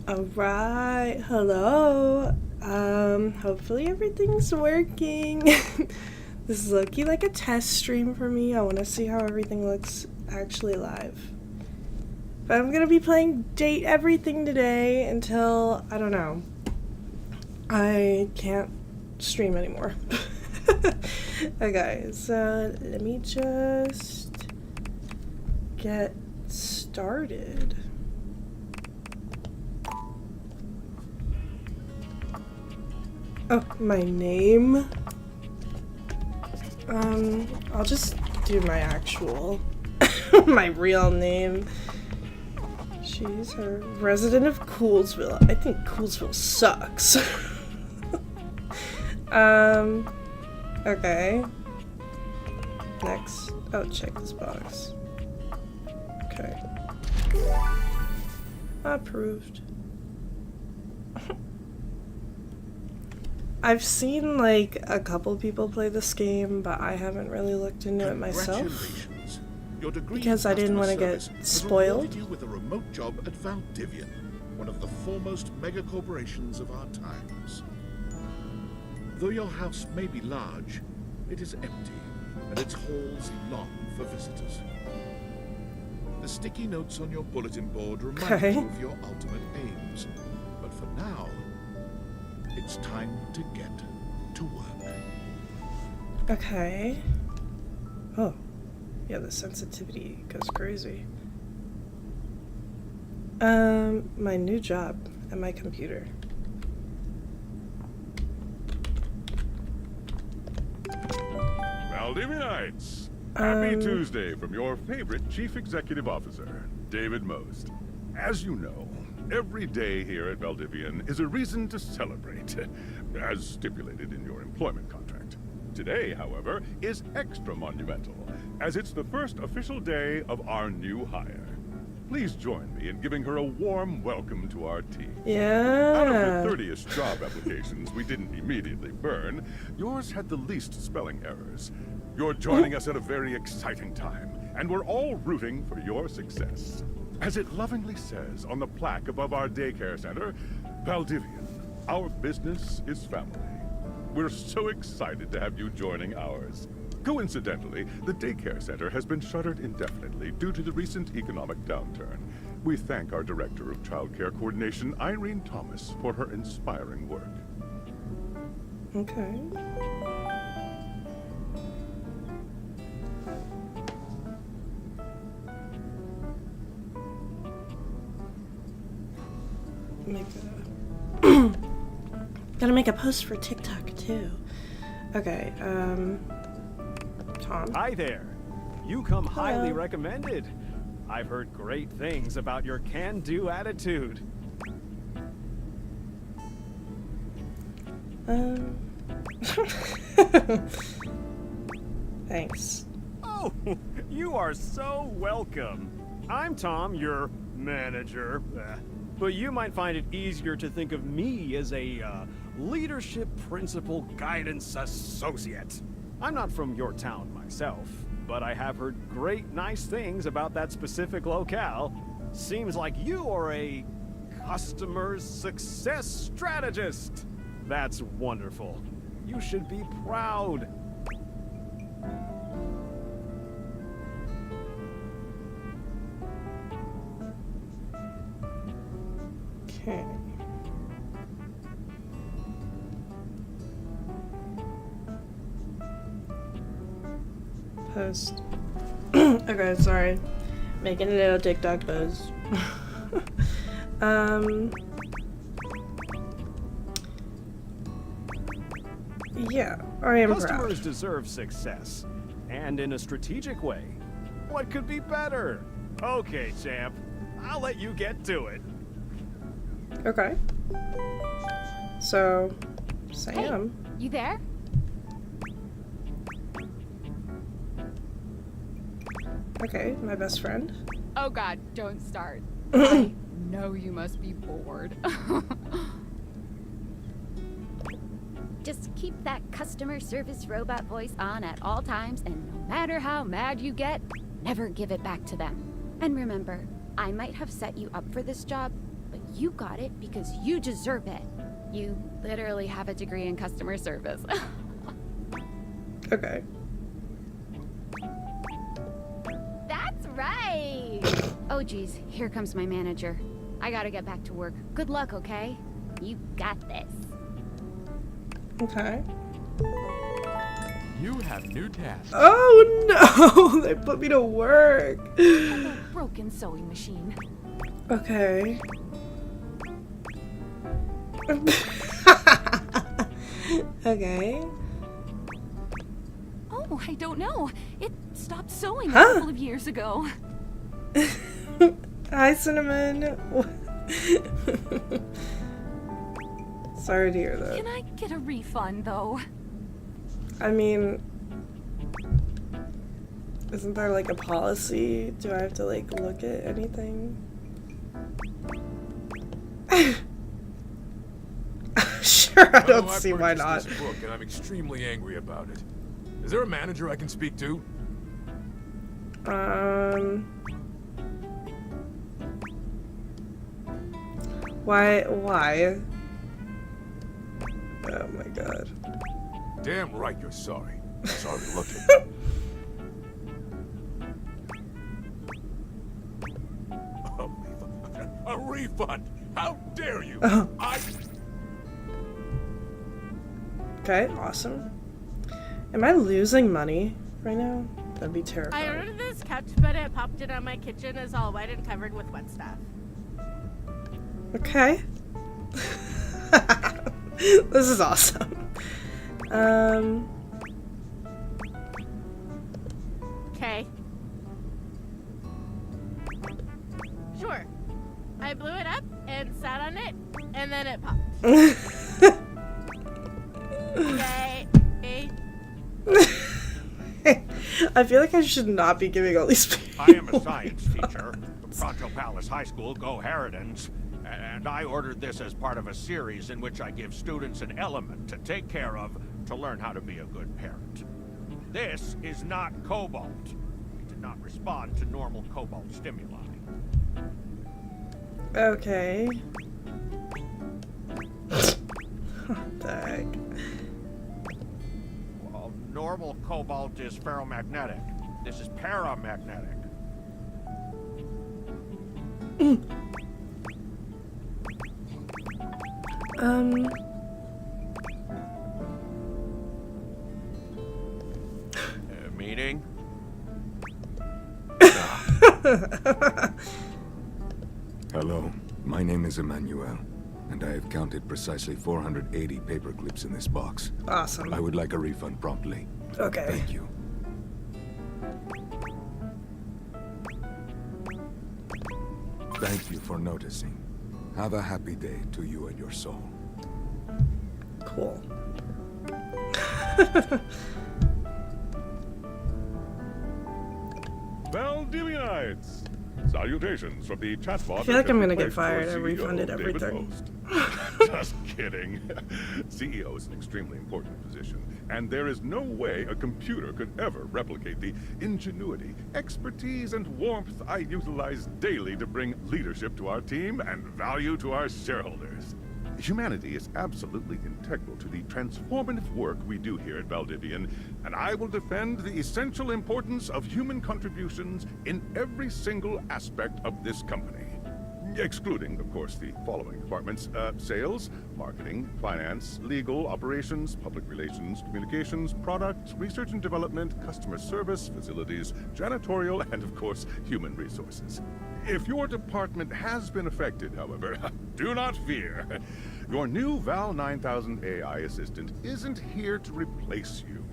Alright, hello. Hopefully everything's working. This is low-key like a test stream for me. I want to see how everything looks actually live. But I'm gonna be playing Date Everything today until, I don't know, I can't stream anymore. Okay, so let me just get started. Oh, my name? I'll just do my actual, my real name. She's a resident of Coolsville. I think Coolsville sucks. Okay. Next. Oh, check this box. Okay. Approved. I've seen like a couple people play this game, but I haven't really looked into it myself Your degree because I didn't want to get spoiled. You with a remote job at Valdivian, one of the foremost mega corporations of our times. Though your house may be large, it is empty, and its halls long for visitors. The sticky notes on your bulletin board remind you of your ultimate aims, but for now, it's time to get to work. Okay. Oh. Yeah, the sensitivity goes crazy. My new job at my computer. Valdivianites! Happy Tuesday from your favorite Chief Executive Officer, David Most. As you know, every day here at Valdivian is a reason to celebrate, as stipulated in your employment contract. Today, however, is extra monumental, as it's the first official day of our new hire. Please join me in giving her a warm welcome to our team. Yeah. Out of the 30-ish job applications we didn't immediately burn, yours had the least spelling errors. You're joining us at a very exciting time, and we're all rooting for your success. As it lovingly says on the plaque above our daycare center, Valdivian, our business is family. We're so excited to have you joining ours. Coincidentally, the daycare center has been shuttered indefinitely due to the recent economic downturn. We thank our Director of Child Care Coordination, Irene Thomas, for her inspiring work. Okay. Make a gotta make a post for TikTok too. Okay, Tom. Hi there. You come highly recommended. I've heard great things about your can-do attitude. Thanks. Oh, you are so welcome. I'm Tom, your manager. But you might find it easier to think of me as a leadership principal guidance associate. I'm not from your town myself, but I have heard great nice things about that specific locale. Seems like you are a customer success strategist. That's wonderful. You should be proud. Okay. Post. Okay, sorry. Making a little TikTok post. Yeah, I am Customers proud. deserve success, and in a strategic way. What could be better? Okay, champ. I'll let you get to it. Okay. So, Sam. Hey, you there? Okay, my best friend. Oh god, don't start. I know you must be bored. Just keep that customer service robot voice on at all times, and no matter how mad you get, never give it back to them. And remember, I might have set you up for this job, but you got it because you deserve it. You literally have a degree in customer service. Okay. That's right! Oh geez, here comes my manager. I gotta get back to work. Good luck, okay? You got this. Okay. You have new tasks. Oh no! They put me to work. A broken sewing machine. Okay. Okay. Oh, I don't know. It stopped sewing Huh? a couple of years ago. Hi, Cinnamon. Sorry to hear that. Can I get a refund, though? I mean, isn't there like a policy? Do I have to like look at anything? Sure, I don't see why not. This book, and I'm extremely angry about it. Is there a manager I can speak to? Why? Oh my god. Damn right you're sorry. Sorry looking. A refund? How dare you? Okay, awesome. Am I losing money right now? That'd be terrifying. I ordered this couch, but it popped in on my kitchen is all wet and covered with wet stuff. Okay. This is awesome. Okay. Sure. I blew it up and sat on it, and then it popped. Okay. I feel like I should not be giving all these people. I am a science teacher from Pronto Palace High School, Go Harridans, and I ordered this as part of a series in which I give students an element to take care of to learn how to be a good parent. This is not cobalt. It did not respond to normal cobalt stimuli. Okay. What the heck? Well, normal cobalt is ferromagnetic. This is paramagnetic. Meaning? Hello, my name is Emmanuel, and I have counted precisely 480 paper clips in this box. Awesome. I would like a refund promptly. Okay. Thank you. Thank you for noticing. Have a happy day to you and your soul. Cool. Valdivianites! Salutations from the chatbot. I feel like I'm gonna get replaced fired. your I CEO, refunded David everything. Host. Just kidding. CEO is an extremely important position, and there is no way a computer could ever replicate the ingenuity, expertise, and warmth I utilize daily to bring leadership to our team and value to our shareholders. Humanity is absolutely integral to the transformative work we do here at Valdivian, and I will defend the essential importance of human contributions in every single aspect of this company. Excluding, of course, the following departments: sales, marketing, finance, legal, operations, public relations, communications, product, research and development, customer service, facilities, janitorial, and, of course, human resources. If your department has been affected, however, do not fear. Your new Val 9000 AI assistant isn't here to replace you.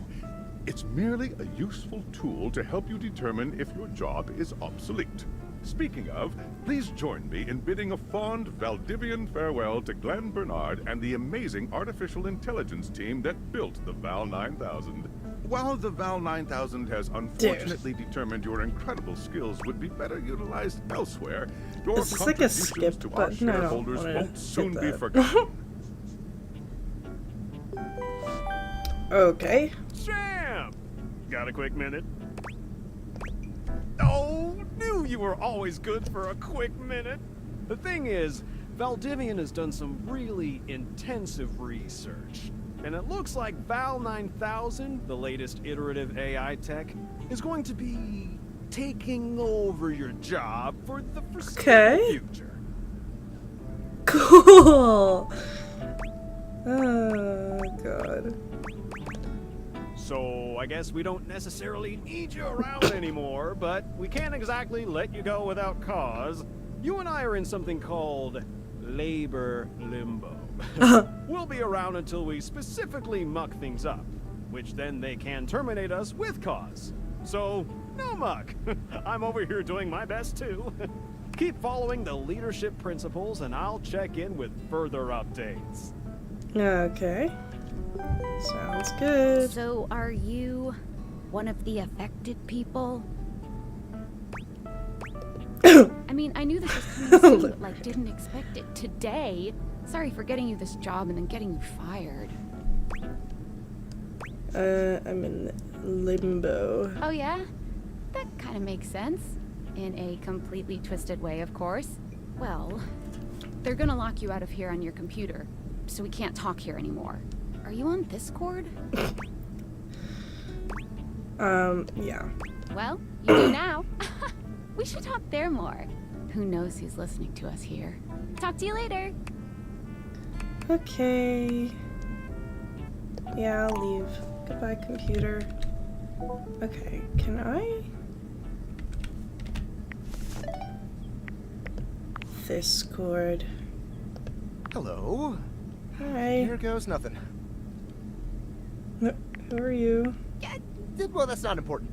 It's merely a useful tool to help you determine if your job is obsolete. Speaking of, please join me in bidding a fond Valdivian farewell to Glenn Bernard and the amazing artificial intelligence team that built the Val 9000. While the Val 9000 has unfortunately determined your incredible skills would be better utilized elsewhere, your This is like a contributions skip to our button. I don't shareholders wanna won't soon skip be that. forgotten. Okay. Sam! Got a quick minute? Oh, knew you were always good for a quick minute. The thing is, Valdivian has done some really intensive research, and it looks like Val 9000, the latest iterative AI tech, is going to be taking over your job for the foreseeable future. Cool. Oh, God. So I guess we don't necessarily need you around anymore, but we can't exactly let you go without cause. You and I are in something called labor limbo. We'll be around until we specifically muck things up, which then they can terminate us with cause. So, no muck. I'm over here doing my best too. Keep following the leadership principles and I'll check in with further updates. Okay. Sounds good. So, are you one of the affected people? I mean, I knew this was coming soon, but like, didn't expect it today. Sorry for getting you this job and then getting you fired. I'm in limbo. Oh yeah? That kind of makes sense. In a completely twisted way, of course. Well, they're gonna lock you out of here on your computer, so we can't talk here anymore. Are you on Discord? Yeah. Well, you do now. We should talk there more. Who knows who's listening to us here. Talk to you later. Okay. Yeah, I'll leave. Goodbye, computer. Okay, can I? Discord. Hello. Hi. Here goes nothing. Who are you? Yeah, well, that's not important.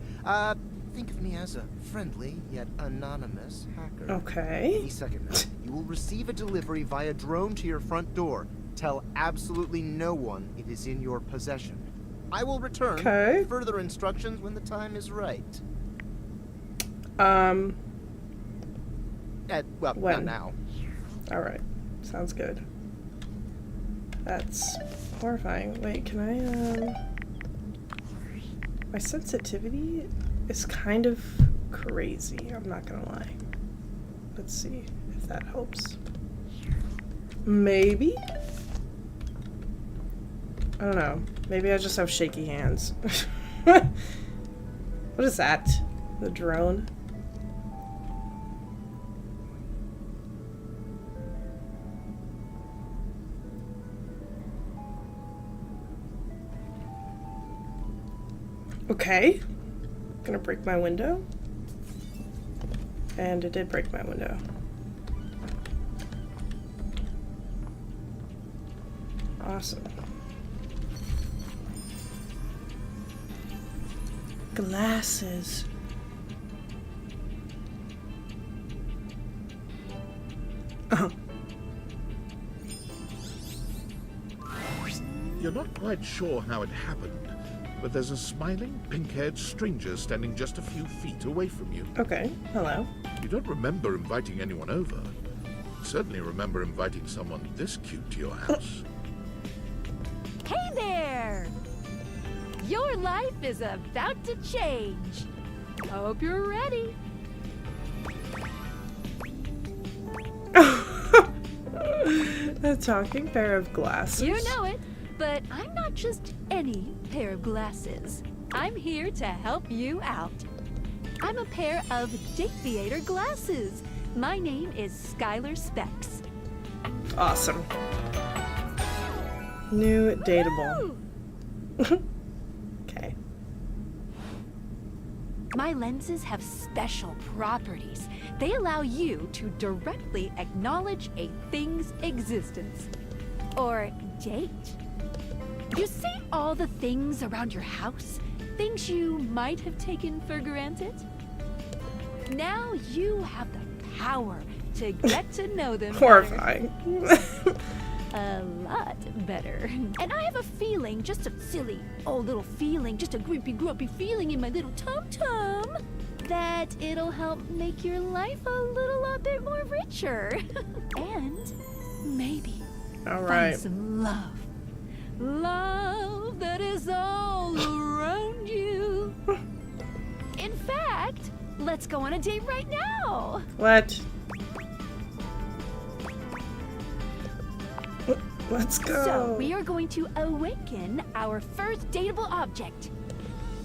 Think of me as a friendly yet anonymous hacker. Okay. Any second now, you will receive a delivery via drone to your front door. Tell absolutely no one it is in your possession. I will return with further instructions when the time is right. Well, not now. Alright. Sounds good. That's horrifying. Wait, can I, my sensitivity is kind of crazy, I'm not gonna lie. Let's see if that helps. Maybe? I don't know. Maybe I just have shaky hands. What is that? The drone? Okay. Gonna break my window. And it did break my window. Awesome. Glasses. Oh. You're not quite sure how it happened, but there's a smiling, pink-haired stranger standing just a few feet away from you. Okay, hello. You don't remember inviting anyone over. You certainly remember inviting someone this cute to your house. Hey there! Your life is about to change. Hope you're ready. A talking pair of glasses. You know it, but I'm not just any pair of glasses. I'm here to help you out. I'm a pair of Dateator glasses. My name is Skylar Specs. Awesome. New dateable. Okay. My lenses have special properties. They allow you to directly acknowledge a thing's existence. Or date. You see all the things around your house? Things you might have taken for granted? Now you have the power to get to know them Horrifying. a lot better. And I have a feeling, just a silly old little feeling, just a grumpy feeling in my little tum-tum, that it'll help make your life a little bit more richer. And maybe find some love. Love that is all around you. In fact, let's go on a date right now. What? Let's go. So, we are going to awaken our first dateable object.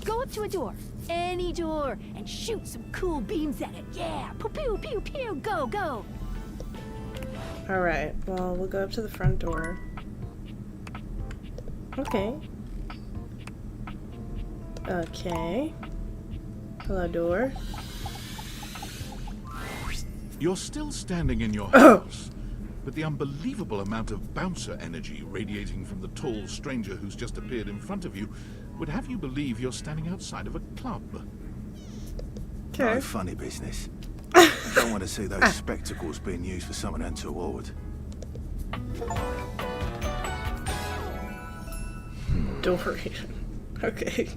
Go up to a door, any door, and shoot some cool beams at it. Yeah, pew pew pew pew, go, go. All right, well, we'll go up to the front door. Okay. Okay. Hello, door. You're still standing in your house, but the unbelievable amount of bouncer energy radiating from the tall stranger who's just appeared in front of you would have you believe you're standing outside of a club. Okay. No funny business. I don't want to see those spectacles being used for something untoward. Dorian. Okay.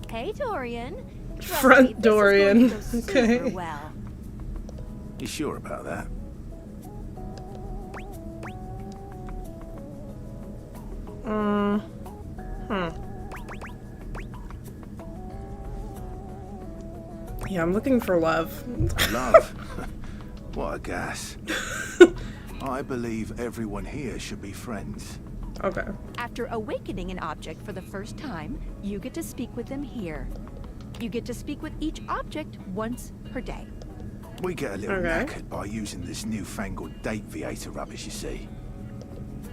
Hey, Dorian. Trust Front me, this Dorian. Is going to go super Okay. well. You sure about that? Yeah, I'm looking for love. Love? What a gas. I believe everyone here should be friends. Okay. After awakening an object for the first time, you get to speak with them here. You get to speak with each object once per day. We get a little Okay. knackered by using this newfangled date Viator rubbish, you see.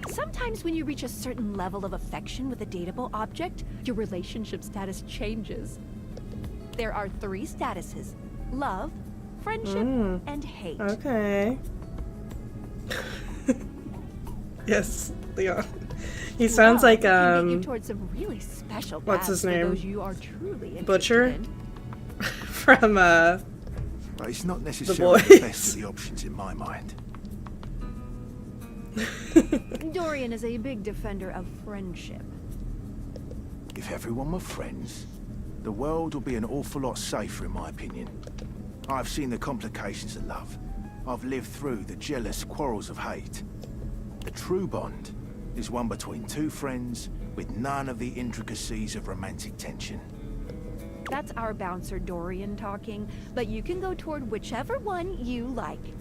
Sometimes when you reach a certain level of affection with a dateable object, your relationship status changes. There are 3 statuses: love, friendship, and hate. Okay. Yes, Leon. He sounds Love like can lead you towards some really special what's his paths for name? those you are truly interested Butcher in. from But it's not necessarily Boys. the best of the options in my mind. Dorian is a big defender of friendship. If everyone were friends, the world would be an awful lot safer, in my opinion. I've seen the complications of love. I've lived through the jealous quarrels of hate. The true bond is one between 2 friends with none of the intricacies of romantic tension. That's our bouncer Dorian talking, but you can go toward whichever one you like.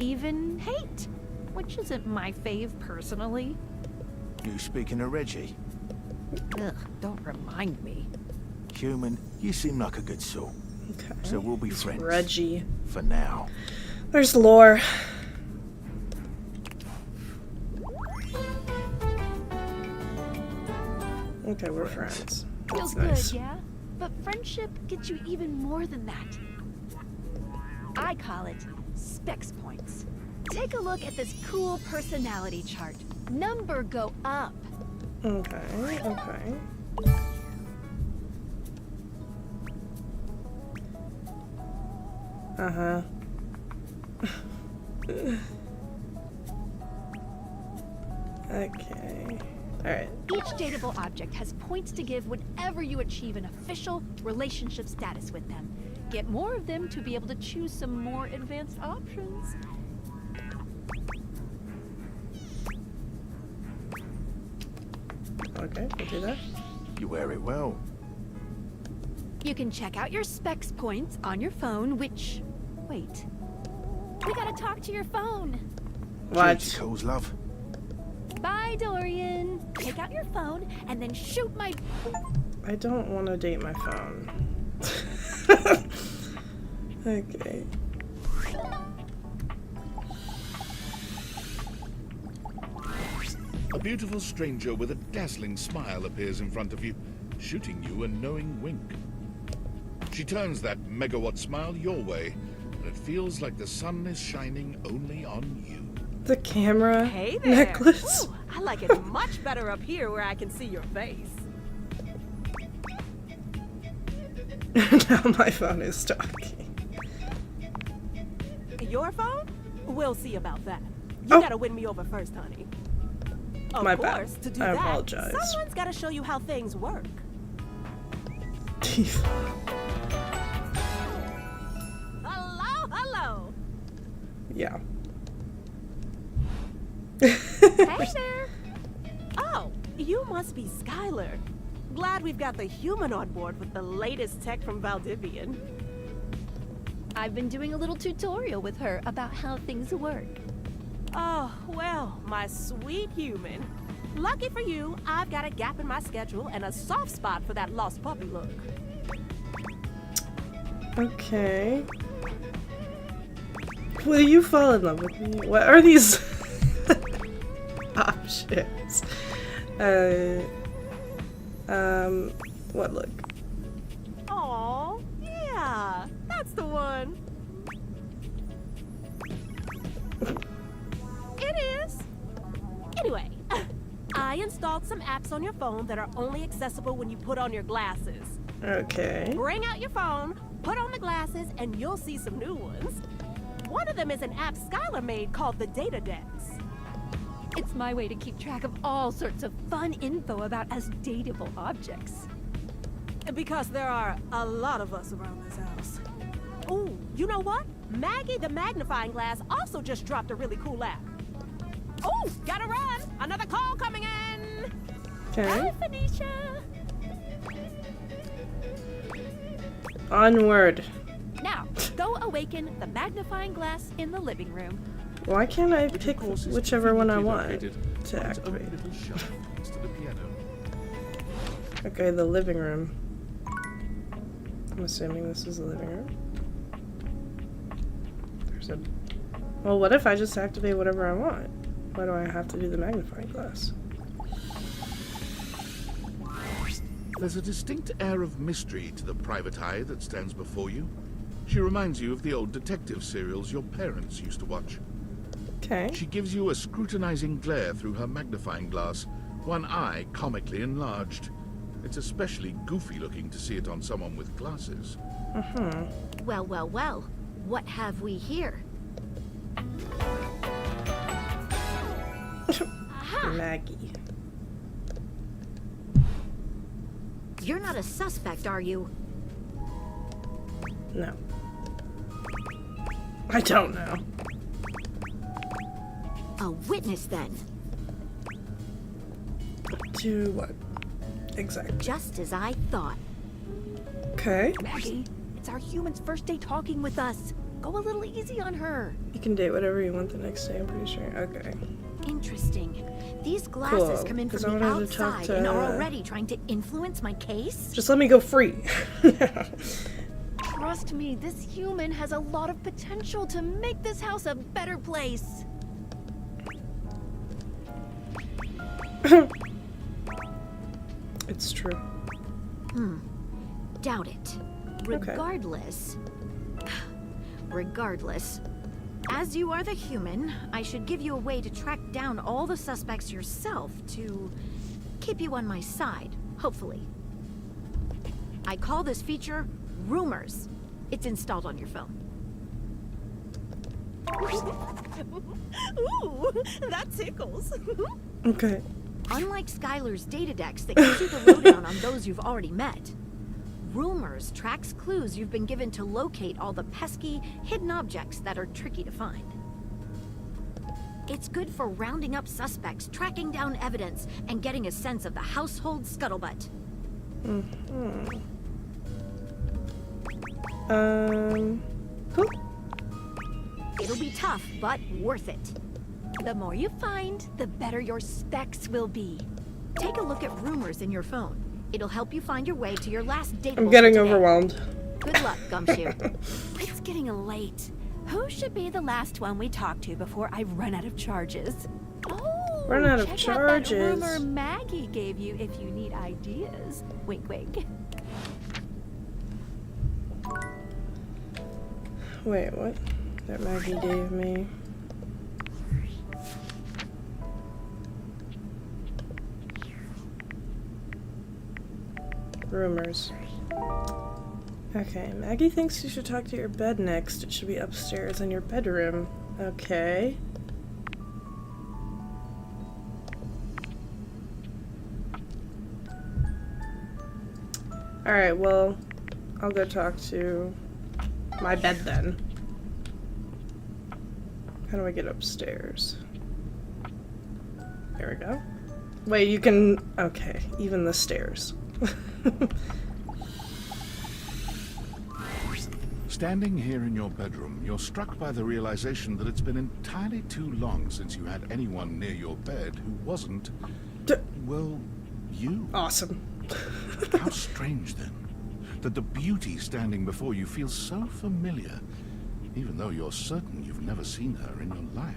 Even hate, which isn't my fave personally. You speaking of Reggie? Ugh, don't remind me. Human, you seem like a good sort. Okay. So we'll be It's friends. Reggie. For now. There's lore. Okay, we're friends. Feels That's nice. good, yeah? But friendship gets you even more than that. I call it specs points. Take a look at this cool personality chart. Number go up. Okay, okay. Uh-huh. Okay. Alright. Each dateable object has points to give whenever you achieve an official relationship status with them. Get more of them to be able to choose some more advanced options. Okay, we'll do that. You wear it well. You can check out your specs points on your phone, which... Wait. We gotta talk to your phone. Duty calls, love. Bye, Dorian. Take out your phone and then shoot my... I don't want to date my phone. Okay. A beautiful stranger with a dazzling smile appears in front of you, shooting you a knowing wink. She turns that megawatt smile your way, and it feels like the sun is shining only on you. The camera Hey there. necklace. Ooh, I like it much better up here where I can see your face. Now my phone is talking. Your phone? We'll see about that. You gotta win me over first, honey. Of My bad. course, to do I that, apologize. someone's gotta show you how things work. Hello, hello. Yeah. Hey there. Oh, you must be Skylar. Glad we've got the human on board with the latest tech from Valdivian. I've been doing a little tutorial with her about how things work. Oh, well, my sweet human. Lucky for you, I've got a gap in my schedule and a soft spot for that lost puppy look. Okay. Will you fall in love with me? What are these options? What look? Aw, yeah, that's the one. It is. Anyway, I installed some apps on your phone that are only accessible when you put on your glasses. Okay. Bring out your phone, put on the glasses, and you'll see some new ones. One of them is an app Skylar made called the Datadex. It's my way to keep track of all sorts of fun info about us dateable objects. Because there are a lot of us around this house. Ooh, you know what? Maggie the Magnifying Glass also just dropped a really cool app. Ooh, gotta run! Another call coming in! Okay. Hi, Phoenicia! Onward. Now, go awaken the magnifying glass in the living room. Why can't I pick whichever one I want to activate? Okay, the living room. I'm assuming this is the living room. There's a... Well, what if I just activate whatever I want? Why do I have to do the magnifying glass? There's a distinct air of mystery to the private eye that stands before you. She reminds you of the old detective serials your parents used to watch. Okay. She gives you a scrutinizing glare through her magnifying glass, one eye comically enlarged. It's especially goofy looking to see it on someone with glasses. Well, well, well. What have we here? Maggie. You're not a suspect, are you? No. I don't know. A witness, then. To what? Exactly. Just as I thought. Okay. Maggie, it's our human's first day talking with us. Go a little easy on her. You can date whatever you want the next day, I'm pretty sure. Okay. Interesting. These glasses Cool, come in 'cause from I the wanted to talk outside to- and are already trying to influence my case? Just let me go free. Trust me, this human has a lot of potential to make this house a better place. It's true. Doubt it. Regardless... Regardless, as you are the human, I should give you a way to track down all the suspects yourself to keep you on my side, hopefully. I call this feature Rumors. It's installed on your phone. Ooh, that tickles. Okay. Unlike Skylar's Datadex that gives you the lowdown on those you've already met, Rumors tracks clues you've been given to locate all the pesky, hidden objects that are tricky to find. It's good for rounding up suspects, tracking down evidence, and getting a sense of the household scuttlebutt. Cool. It'll be tough, but worth it. The more you find, the better your specs will be. Take a look at Rumors in your phone. It'll help you find your way to your last date. I'm getting overwhelmed. Good luck, Gumshoe. It's getting late. Who should be the last one we talk to before I run out of charges? Oh, Run out of check charges. out that rumor Maggie gave you if you need ideas. Wink, wink. Wait, what? That Maggie gave me. Rumors. Okay, Maggie thinks you should talk to your bed next. It should be upstairs in your bedroom. Okay. Alright, well, I'll go talk to my bed then. How do I get upstairs? There we go. Wait, you can... Okay, even the stairs. Standing here in your bedroom, you're struck by the realization that it's been entirely too long since you had anyone near your bed who wasn't, well, you. Awesome. How strange, then, that the beauty standing before you feels so familiar, even though you're certain you've never seen her in your life.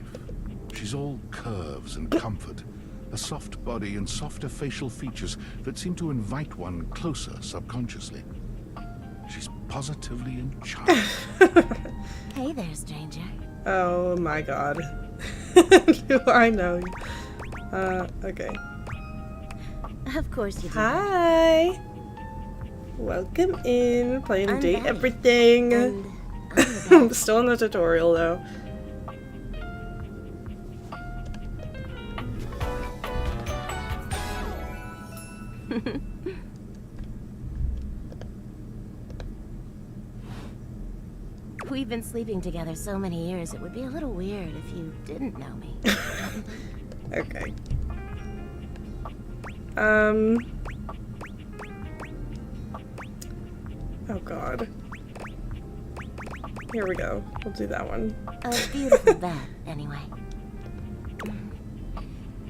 She's all curves and comfort, a soft body and softer facial features that seem to invite one closer subconsciously. She's positively enchanting. Hey there, stranger. Oh my god. Do I know you? Okay. Of course you do. Hi! Welcome in. Playing Date Everything. I'm still in the tutorial though. We've been sleeping together so many years, it would be a little weird if you didn't know me. Okay. Oh god. Here we go. We'll do that one. A beautiful bed, anyway.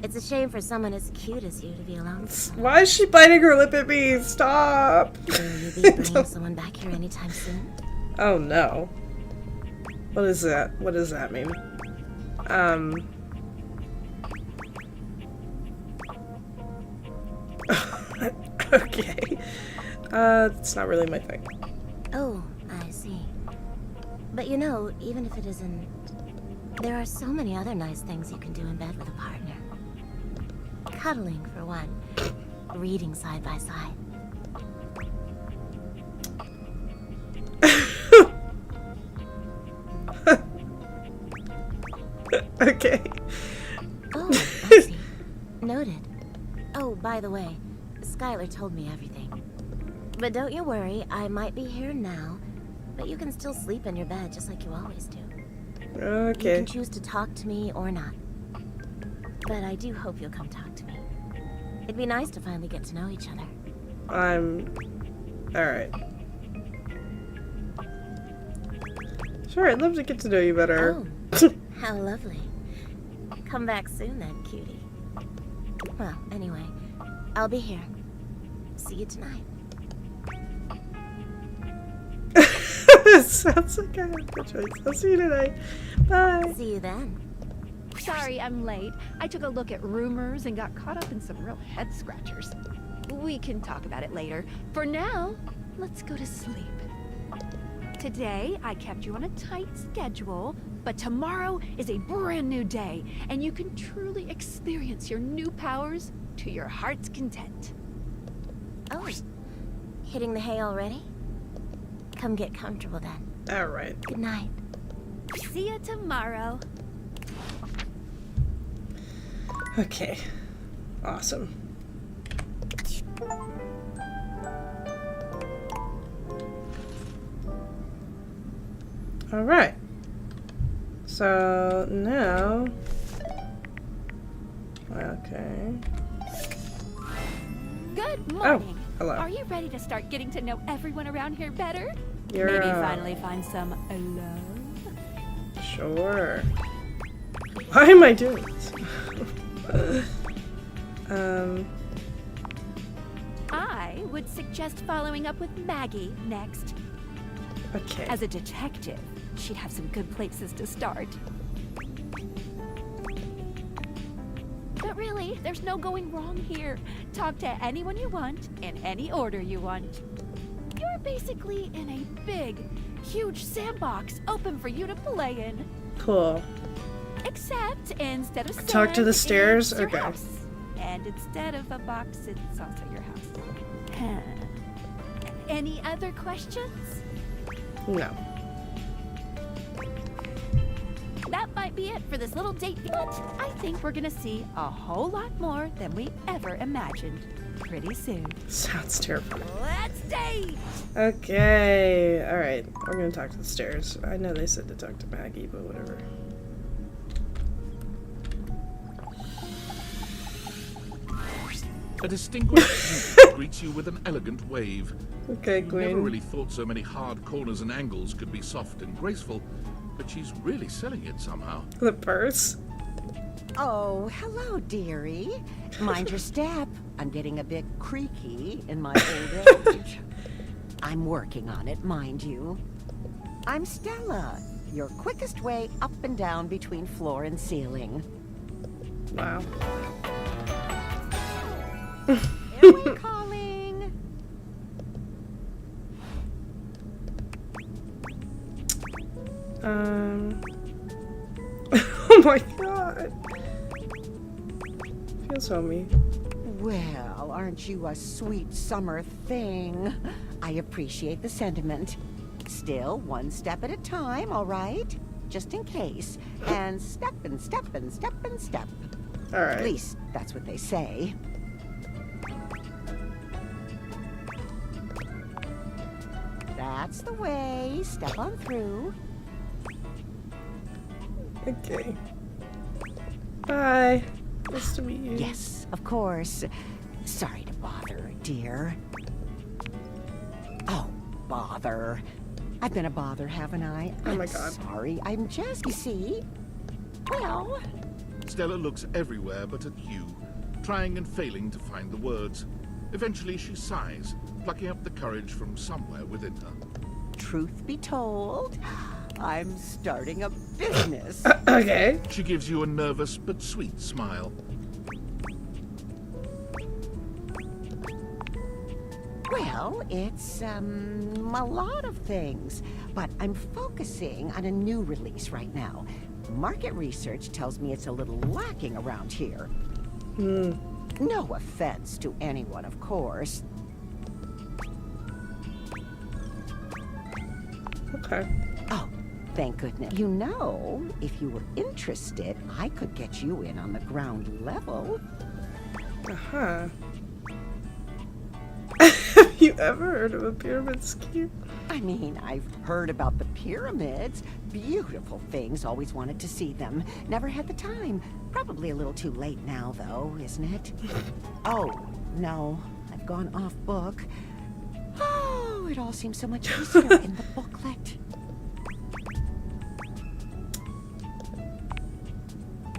It's a shame for someone as cute as you to be alone. Why is she biting her lip at me? Stop! Will you be bringing someone back here anytime soon? Oh no. What is that? What does that mean? Okay. It's not really my thing. Oh, I see. But you know, even if it isn't, there are so many other nice things you can do in bed with a partner. Cuddling, for one. Reading side by side. Okay. Oh, I see. Noted. Oh, by the way, Skylar told me everything. But don't you worry, I might be here now, but you can still sleep in your bed just like you always do. Okay. You can choose to talk to me or not. But I do hope you'll come talk to me. It'd be nice to finally get to know each other. Alright. Sure, I'd love to get to know you better. Oh, how lovely. Come back soon then, cutie. Well, anyway, I'll be here. See you tonight. Sounds like I have the choice. I'll see you tonight. Bye. See you then. Sorry I'm late. I took a look at rumors and got caught up in some real head scratchers. We can talk about it later. For now, let's go to sleep. Today, I kept you on a tight schedule, but tomorrow is a brand new day, and you can truly experience your new powers to your heart's content. Oh, hitting the hay already? Come get comfortable then. Alright. Good night. See you tomorrow. Okay. Awesome. Alright. So now... Okay. Good morning. Oh, hello. Are you ready to start getting to know everyone around here better? You're, Maybe finally find some love? Sure. Why am I doing this? I would suggest following up with Maggie next. Okay. As a detective, she'd have some good places to start. But really, there's no going wrong here. Talk to anyone you want, in any order you want. You're basically in a big, huge sandbox open for you to play in. Cool. Except instead of Talk to the sand, stairs? it's your Okay. house. And instead of a box, it's also your house. Any other questions? No. That might be it for this little date, but I think we're gonna see a whole lot more than we ever imagined pretty soon. Sounds terrible. Let's date! Okay. Alright. We're gonna talk to the stairs. I know they said to talk to Maggie, but whatever. A distinguished greets you with an elegant wave. Okay, You Queen. never really thought so many hard corners and angles could be soft and graceful, but she's really selling it somehow. The purse. Oh, hello, dearie. Mind your step. I'm getting a bit creaky in my old age. I'm working on it, mind you. I'm Stella, your quickest way up and down between floor and ceiling. Wow. Airway calling. Oh my god. Feels homey. Well, aren't you a sweet summer thing? I appreciate the sentiment. Still, one step at a time, all right? Just in case. And step and step and step and step. All right. At least, that's what they say. That's the way. Step on through. Okay. Bye. Nice to meet you. Yes, of course. Sorry to bother, dear. Oh, bother. I've been a bother, haven't I? Oh my god. Sorry, I'm just, you see. Well. Stella looks everywhere but at you, trying and failing to find the words. Eventually she sighs, plucking up the courage from somewhere within her. Truth be told, I'm starting a business. Okay. She gives you a nervous but sweet smile. Well, it's, a lot of things, but I'm focusing on a new release right now. Market research tells me it's a little lacking around here. No offense to anyone, of course. Okay. Oh, thank goodness. You know, if you were interested, I could get you in on the ground level. Uh-huh. Have you ever heard of a pyramid scheme? I mean, I've heard about the pyramids. Beautiful things, always wanted to see them. Never had the time. Probably a little too late now, though, isn't it? Oh, no, I've gone off book. Oh, it all seems so much easier in the booklet.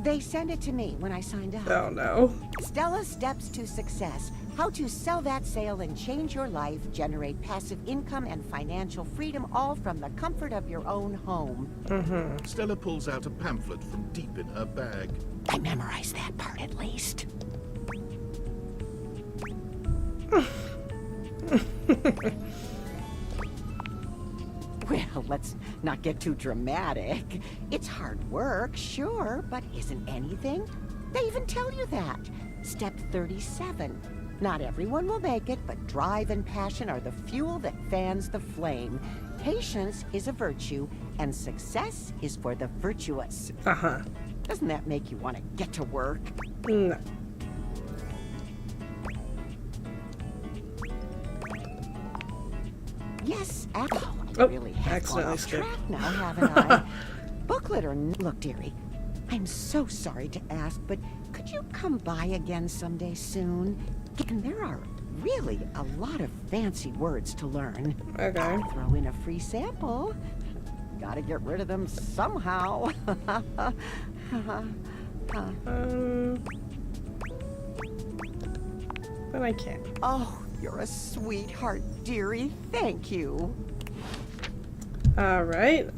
They sent it to me when I signed up. Oh, no. Stella's Steps to Success. How to sell that sale and change your life, generate passive income and financial freedom, all from the comfort of your own home. Stella pulls out a pamphlet from deep in her bag. I memorized that part at least. Well, let's not get too dramatic. It's hard work, sure, but isn't anything? They even tell you that. Step 37. Not everyone will make it, but drive and passion are the fuel that fans the flame. Patience is a virtue, and success is for the virtuous. Uh-huh. Doesn't that make you want to get to work? No. Yes, I really have gone accidentally off skipped. track now, haven't I? Booklet or look, dearie, I'm so sorry to ask, but could you come by again someday soon? And there are really a lot of fancy words to learn. Okay. I'll throw in a free sample. Gotta get rid of them somehow. But I can't. Oh, you're a sweetheart, dearie. Thank you. Alright.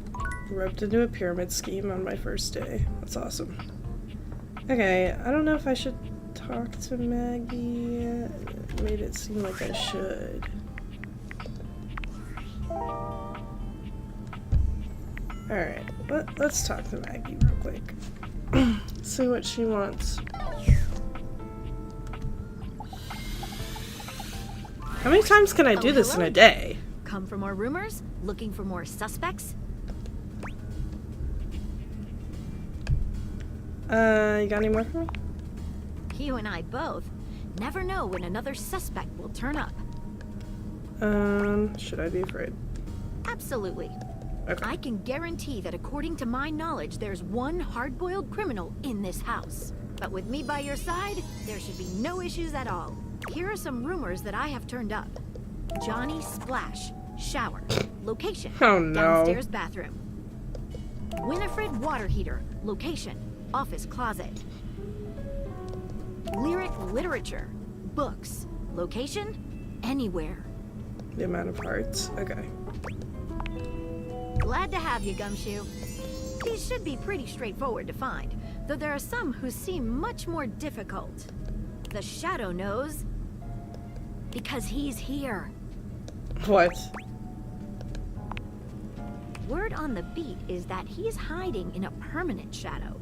Roped into a pyramid scheme on my first day. That's awesome. Okay, I don't know if I should talk to Maggie. It made it seem like I should. Alright, let's talk to Maggie real quick. See what she wants. How many times can I do this in a day? Come for more rumors? Looking for more suspects? You got any more for me? You and I both. Never know when another suspect will turn up. Should I be afraid? Absolutely. Okay. I can guarantee that according to my knowledge, there's one hard-boiled criminal in this house. But with me by your side, there should be no issues at all. Here are some rumors that I have turned up. Johnny Splash, shower. Location, oh, no. downstairs bathroom. Winifred water heater, location, office closet. Lyric literature, books, location, anywhere. The amount of hearts, okay. Glad to have you, Gumshoe. These should be pretty straightforward to find, though there are some who seem much more difficult. The Shadow knows, because he's here. What? Word on the beat is that he's hiding in a permanent shadow.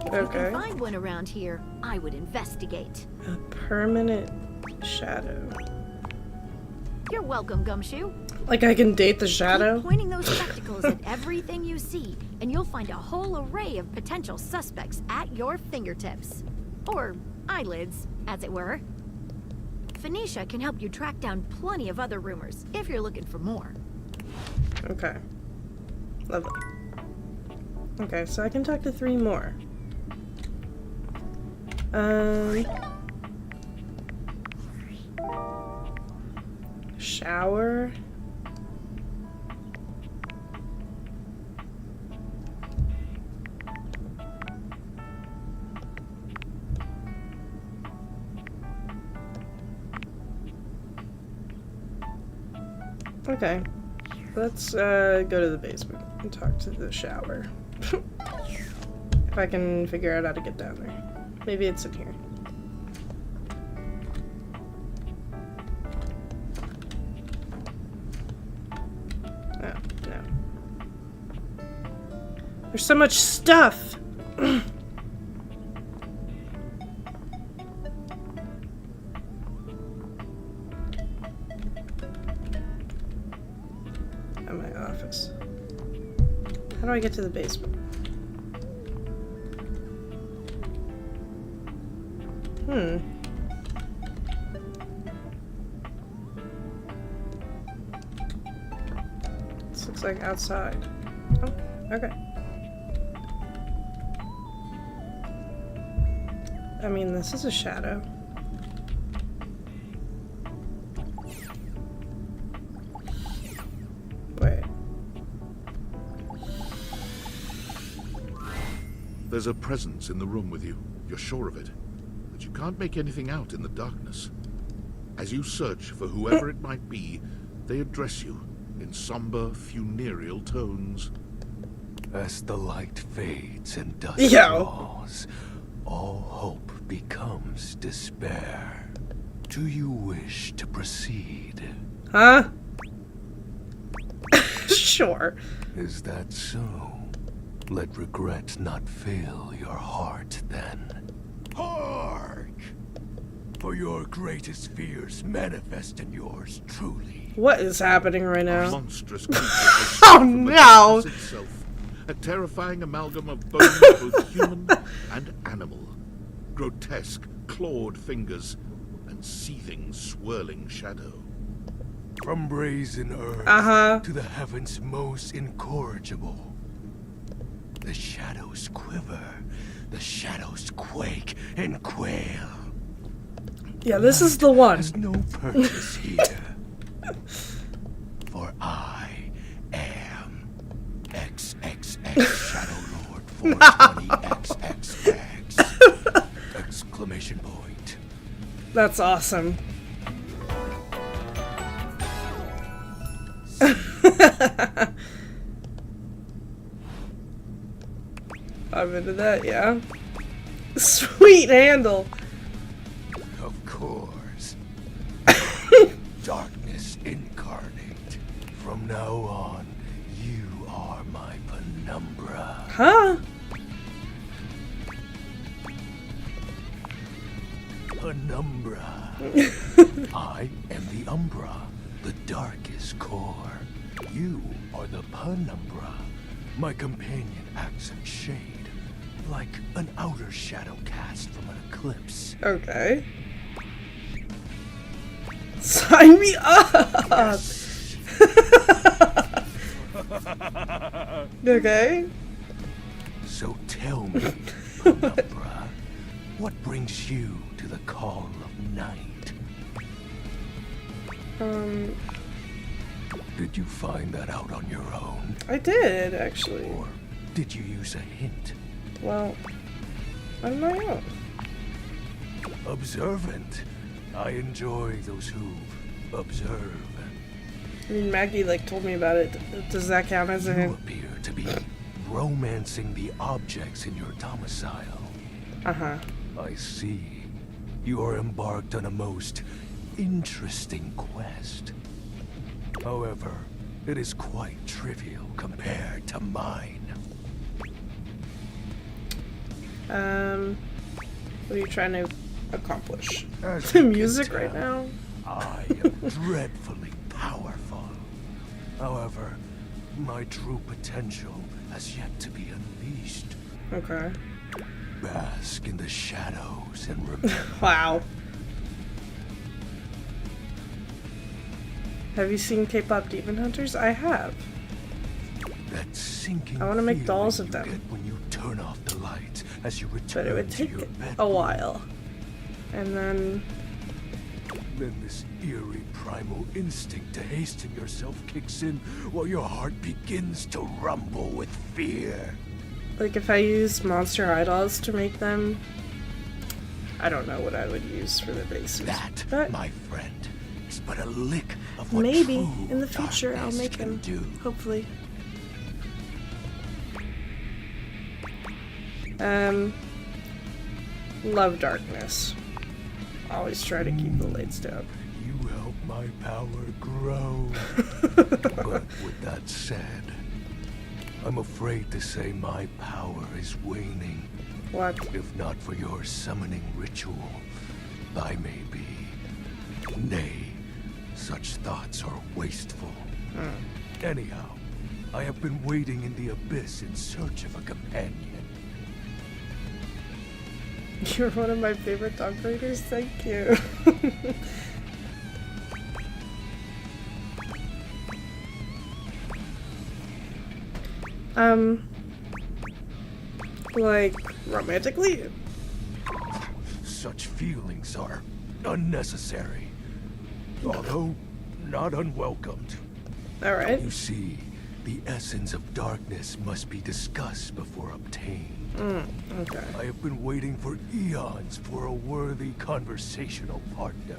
If you Okay. can find one around here, I would investigate. A permanent shadow. You're welcome, Gumshoe. Like I can date the shadow? Keep pointing those spectacles at everything you see, and you'll find a whole array of potential suspects at your fingertips. Or eyelids, as it were. Phoenicia can help you track down plenty of other rumors, if you're looking for more. Okay. Lovely. Okay, so I can talk to 3 more. Shower. Okay. Let's go to the basement and talk to the shower. If I can figure out how to get down there. Maybe it's in here. Oh, no. There's so much stuff! At my office. How do I get to the basement? This looks like outside. Oh, okay. I mean, this is a shadow. Wait. There's a presence in the room with you. You're sure of it. But you can't make anything out in the darkness. As you search for whoever it might be, they address you in somber, funereal tones. As the light fades and dusk Yo. falls, all hope becomes despair. Do you wish to proceed? Huh? Sure. Is that so? Let regret not fail your heart then. Hark! For your greatest fears manifest in yours truly. What is happening right A now? monstrous creature has Oh from the no! darkness itself, a terrifying amalgam of bones, both human and animal. Grotesque, clawed fingers, and seething, swirling shadow. From brazen earth to the heavens most incorrigible. The shadows quiver, the shadows quake and quail. Yeah, this is the one. There's no purchase here. For I am XXX Shadow Lord 420XXX! Exclamation point. That's awesome. I'm into that, yeah. Sweet handle. Of course. Darkness incarnate. From now on, you are my penumbra. Huh? Penumbra. I am the Umbra, the darkest core. You are the Penumbra. My companion acts in shade, like an outer shadow cast from an eclipse. Okay. Sign me up! Yes. Okay. So tell me, Penumbra, What brings you to the call of night? Did you find that out on your own? I did, actually. Or did you use a hint? Well, on my own. Observant. I enjoy those who observe. I mean, Maggie, like, told me about it. Does that count as a You hint? appear to be romancing the objects in your domicile. Uh-huh. I see. You are embarked on a most interesting quest. However, it is quite trivial compared to mine. What are you trying to accomplish? As The you can music right tell, now? I am dreadfully powerful. However, my true potential has yet to be unleashed. Okay. Bask in the shadows and remember. Wow. Have you seen K-pop Demon Hunters? I have. That sinking I want to make feeling dolls of you them. get when you turn off the light as you return But it would to take your bed. a while. And then... Then this eerie primal instinct to hasten yourself kicks in while your heart begins to rumble with fear. Like, if I use monster eyeballs to make them, I don't know what I would use for the bases. That, but my friend, is but a lick of what maybe true in the future I'll darkness make can them. do. Hopefully. Love darkness. Always try to keep the lights down. You help my power grow. But with that said, I'm afraid to say my power is waning. What? If not for your summoning ritual, I may be. Nay, such thoughts are wasteful. Anyhow, I have been waiting in the abyss in search of a companion. You're one of my favorite dog breeders. Thank you. Like, romantically? Such feelings are unnecessary, although not unwelcomed. Alright. You see, the essence of darkness must be discussed before obtained. Okay. I have been waiting for eons for a worthy conversational partner.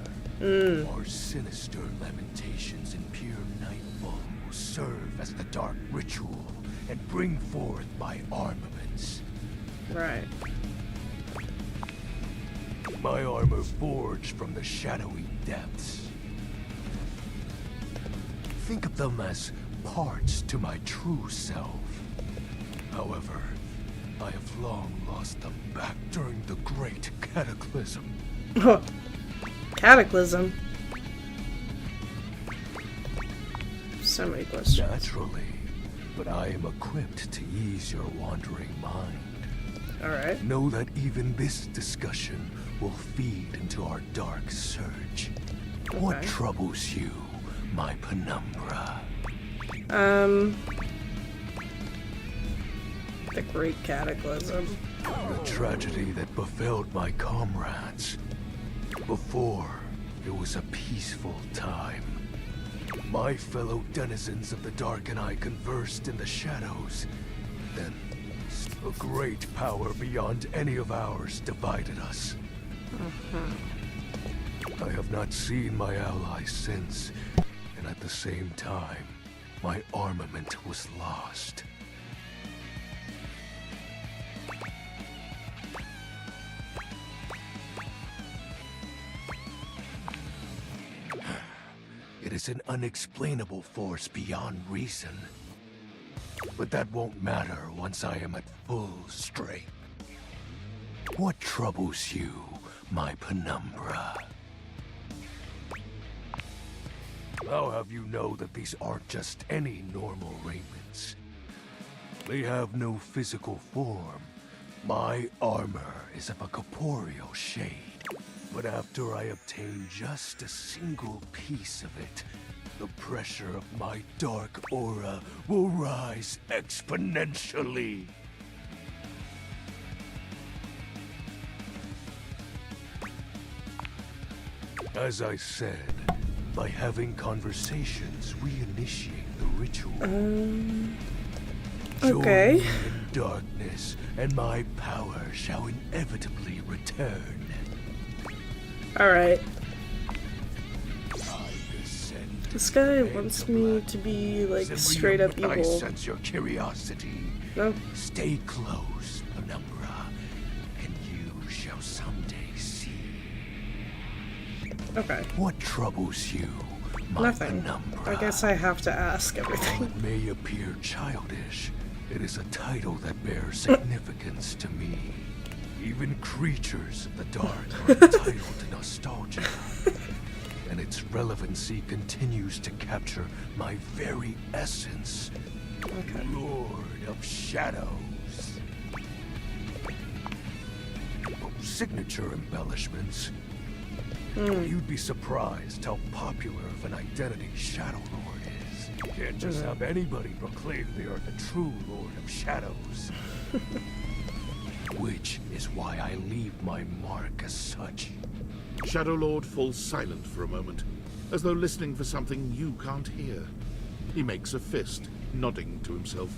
Our sinister lamentations in pure nightfall will serve as the dark ritual and bring forth my armaments. Right. My armor forged from the shadowy depths. Think of them as parts to my true self. However, I have long lost them back during the Great Cataclysm. Cataclysm? So many questions. Naturally, but I am equipped to ease your wandering mind. Alright. Know that even this discussion will feed into our dark search. What Okay. troubles you, my penumbra? The Great Cataclysm. The tragedy that befell my comrades. Before, it was a peaceful time. My fellow denizens of the Dark and I conversed in the shadows. Then, a great power beyond any of ours divided us. I have not seen my allies since, and at the same time, my armament was lost. It is an unexplainable force beyond reason. But that won't matter once I am at full strength. What troubles you, my penumbra? I'll have you know that these aren't just any normal raiments. They have no physical form. My armor is of a corporeal shade. But after I obtain just a single piece of it, the pressure of my dark aura will rise exponentially. As I said, by having conversations, we initiate the ritual. Okay. Join me in darkness, and my power shall inevitably return. Alright. This guy wants me to be, like, straight up evil. I sense your curiosity. No. Stay close, Penumbra, and you shall someday see. Okay. What troubles you, my Nothing. Penumbra? I guess I have to ask everything. It may appear childish. It is a title that bears significance to me. Even creatures of the dark are entitled to nostalgia. And its relevancy continues to capture my very essence. Okay. Lord of Shadows. Signature embellishments. You'd be surprised how popular of an identity Shadow Lord is. You can't just have anybody proclaim they are the true Lord of Shadows. Which is why I leave my mark as such. Shadow Lord falls silent for a moment, as though listening for something you can't hear. He makes a fist, nodding to himself.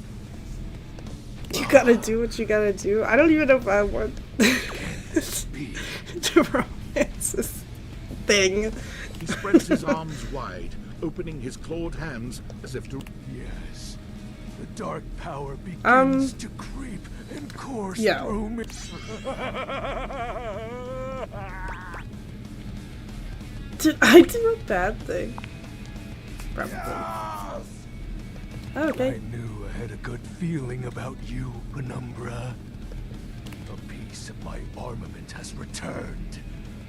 You gotta do what you gotta do. I don't even know if I want to romance this thing. He spreads his arms wide, opening his clawed hands as if to... Yes. The dark power begins to creep and course through me. Did I do a bad thing? Probably. Yes. Okay. I knew I had a good feeling about you, Penumbra. A piece of my armament has returned.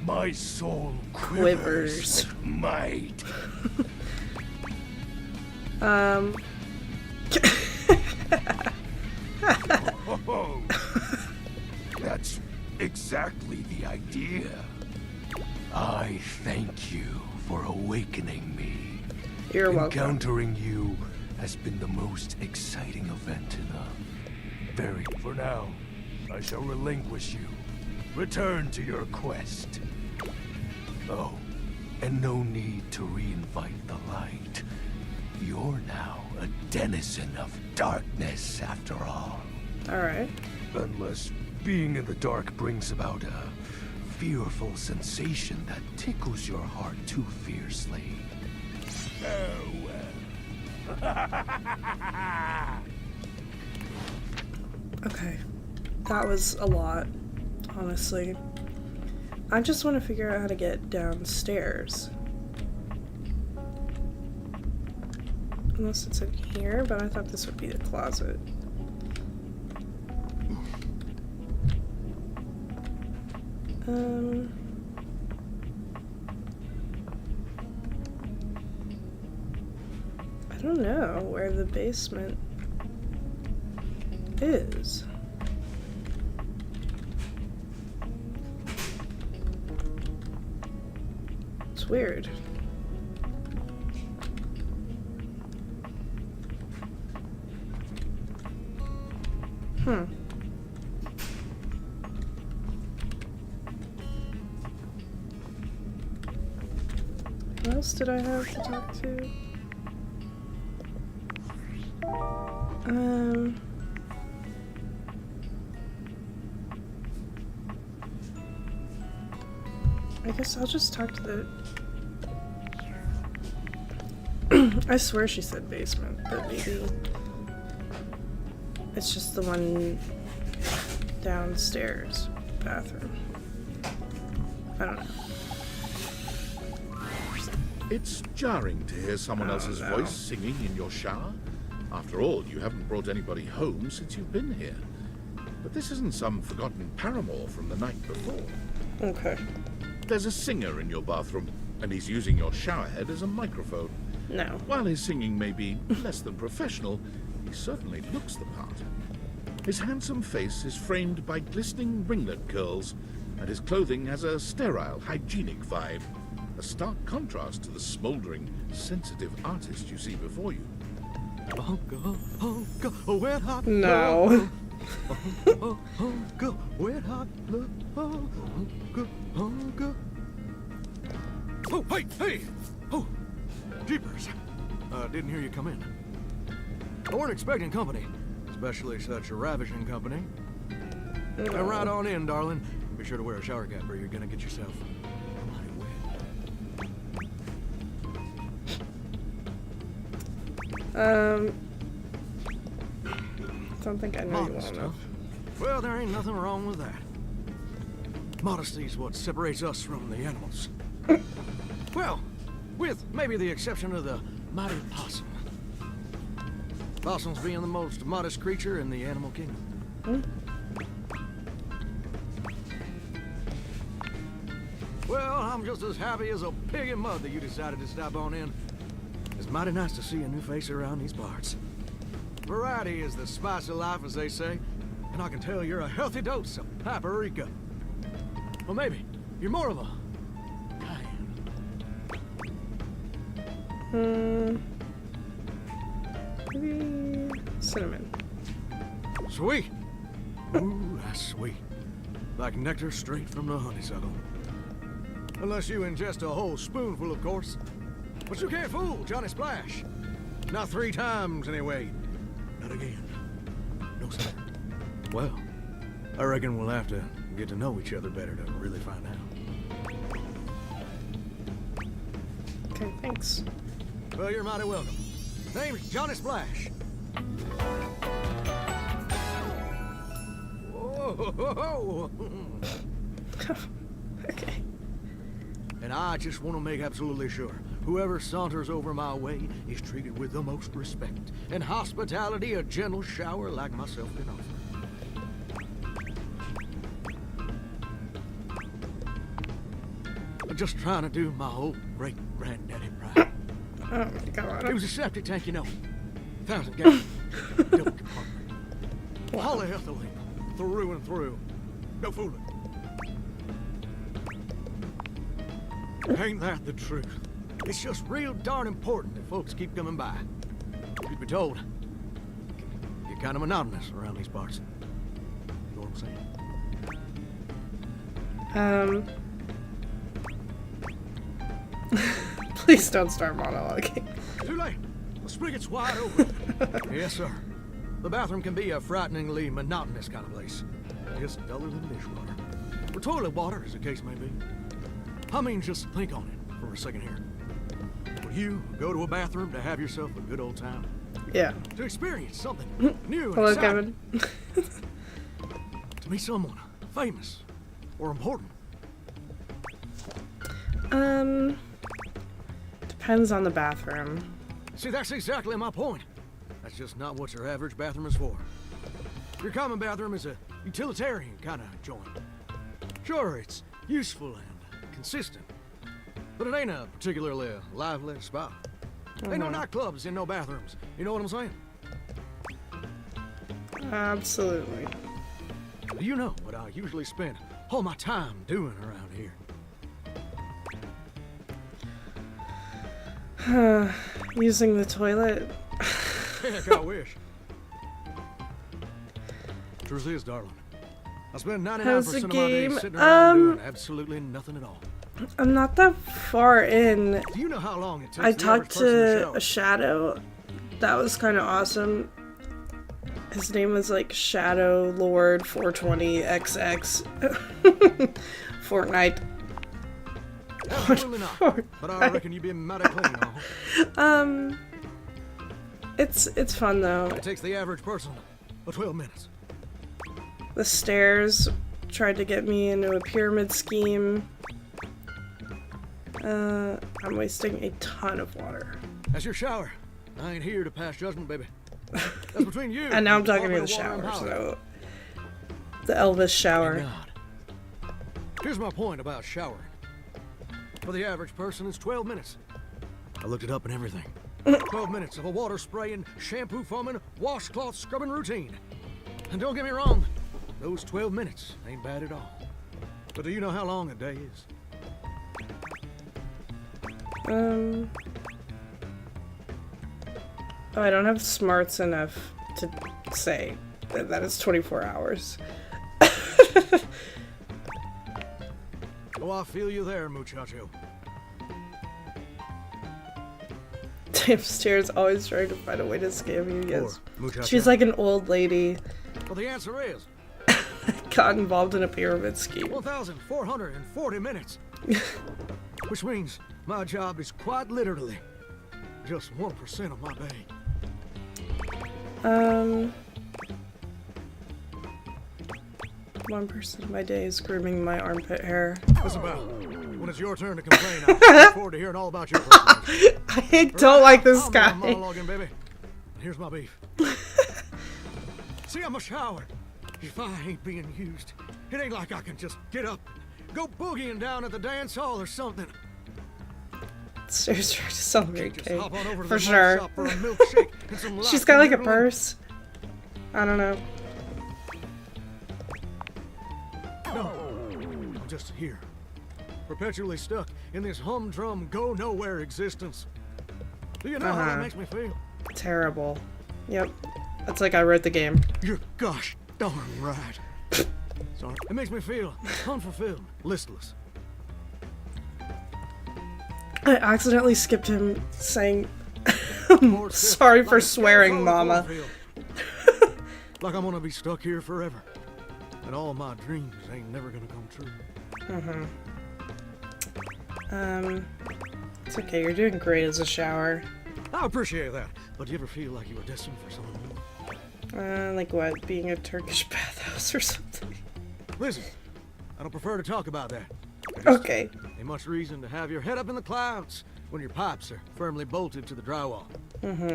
My soul quivers with might. That's exactly the idea. I thank you for awakening me. You're welcome. Encountering you has been the most exciting event in For now, I shall relinquish you. Return to your quest. Oh, and no need to reinvite the light. You're now a denizen of darkness, after all. Alright. Unless being in the dark brings about a fearful sensation that tickles your heart too fiercely. Okay. That was a lot, honestly. I just want to figure out how to get downstairs. Unless it's in here, but I thought this would be the closet. I don't know where the basement is. It's weird. Who else did I have to talk to? I guess I'll just talk to the... I swear she said basement, but maybe it's just the one downstairs bathroom. I don't know. It's jarring to hear someone else's voice singing in your shower. After all, you haven't brought anybody home since you've been here. But this isn't some forgotten paramour from the night before. Okay. There's a singer in your bathroom, and he's using your showerhead as a microphone. No. While his singing may be less than professional, he certainly looks the part. His handsome face is framed by glistening ringlet curls, and his clothing has a sterile, hygienic vibe. A stark contrast to the smoldering, sensitive artist you see before you. No. Hey! Oh, jeepers. Didn't hear you come in. I weren't expecting company, especially such a ravishing company. Now, right on in, darling. Be sure to wear a shower cap or you're gonna get yourself mighty wet. Don't think I know you well enough. Well, there ain't nothing wrong with that. Modesty's what separates us from the animals. Well, with maybe the exception of the mighty possum. Possums being the most modest creature in the animal kingdom. Well, I'm just as happy as a pig in mud that you decided to stop on in. It's mighty nice to see a new face around these parts. Variety is the spice of life, as they say, and I can tell you're a healthy dose of paprika. Well, maybe you're more of a maybe cinnamon. Sweet. Ooh, that's sweet. Like nectar straight from the honeysuckle. Unless you ingest a whole spoonful, of course. But you can't fool Johnny Splash. Not 3 times, anyway. Not again. No, sir. Well, I reckon we'll have to get to know each other better to really find out. Okay, thanks. Well, you're mighty welcome. Name's Johnny Splash. Whoa! Okay. And I just want to make absolutely sure whoever saunters over my way is treated with the most respect and hospitality a gentle shower like myself can offer. I'm just trying to do my old great-granddaddy right. Oh my god. It was a septic tank, you know. 1,000 gallons. Double compartment. Polyethylene. Through and through. No fooling. Ain't that the truth? It's just real darn important that folks keep coming by. You'd be told. It can get kind of monotonous around these parts. You know what I'm saying? Please don't start monologuing. Too late. The spigot's wide open. Yes, sir. The bathroom can be a frighteningly monotonous kind of place. Just duller than dishwater. Or toilet water, as the case may be. I mean, just think on it for a second here. Would you go to a bathroom to have yourself a good old time? Yeah. To experience something new and Hello, exciting. Kevin. To meet someone famous or important. Depends on the bathroom. See, that's exactly my point. That's just not what your average bathroom is for. Your common bathroom is a utilitarian kind of joint. Sure, it's useful and consistent, but it ain't a particularly lively spot. Ain't no nightclubs in no bathrooms. You know what I'm saying? Absolutely. You know what I usually spend all my time doing around here. Using the toilet. Heck, I wish. Truth is, darling, I spend 99% of my days sitting around doing absolutely nothing at all. I'm not that far in. Do you know how long it takes I the talked average person to a shadow. That was kind of awesome. His name was like Shadow Lord 420XX. Fortnite. Absolutely not. But I reckon you'd be mighty clean, huh? It's fun though. It takes the average person 12 minutes. The stairs tried to get me into a pyramid scheme. I'm wasting a ton of water. That's your shower. I ain't here to pass judgment, baby. That's between you. And now I'm talking to the shower, so the Elvis shower. Here's my point about showering. For the average person, it's 12 minutes. I looked it up and everything. 12 minutes of a water spraying, shampoo foaming, washcloth scrubbing routine. And don't get me wrong, those 12 minutes ain't bad at all. But do you know how long a day is? Oh, I don't have smarts enough to say that it's 24 hours. Oh, I feel you there, muchacho. stay upstairs, always trying to find a way to scam you. Yes. muchacha. She's like an old lady. Well, the answer is Got involved in a pyramid scheme. 1,440 minutes. Which means my job is quite literally just 1% of my day. 1% of my day is grooming my armpit hair. Listen, pal, when it's your turn to complain, I look forward to hearing all about your personal. I don't like this guy. I'm monologuing, baby. Here's my beef. See, I'm a shower. If I ain't being used, it ain't like I can just get up, go boogieing down at the dance hall or something. Stairs trying to celebrate Just cake. hop on over to For the sure. shop for a milkshake and some She's got like a light purse. I don't know. No, I'm just here, perpetually stuck in this humdrum, go-nowhere existence. Do you know how that makes me feel? Terrible. Yep. That's like I wrote the game. You're gosh darn right. Sorry. It makes me feel unfulfilled, listless. I accidentally skipped him saying sorry for swearing, Mama. Like I'm gonna be stuck here forever. And all my dreams ain't never gonna come true. It's okay, you're doing great as a shower. I appreciate that. But do you ever feel like you were destined for something more? Like what? Being a Turkish bathhouse or something? Listen, I don't prefer to talk about that. Okay. Ain't much reason to have your head up in the clouds when your pipes are firmly bolted to the drywall.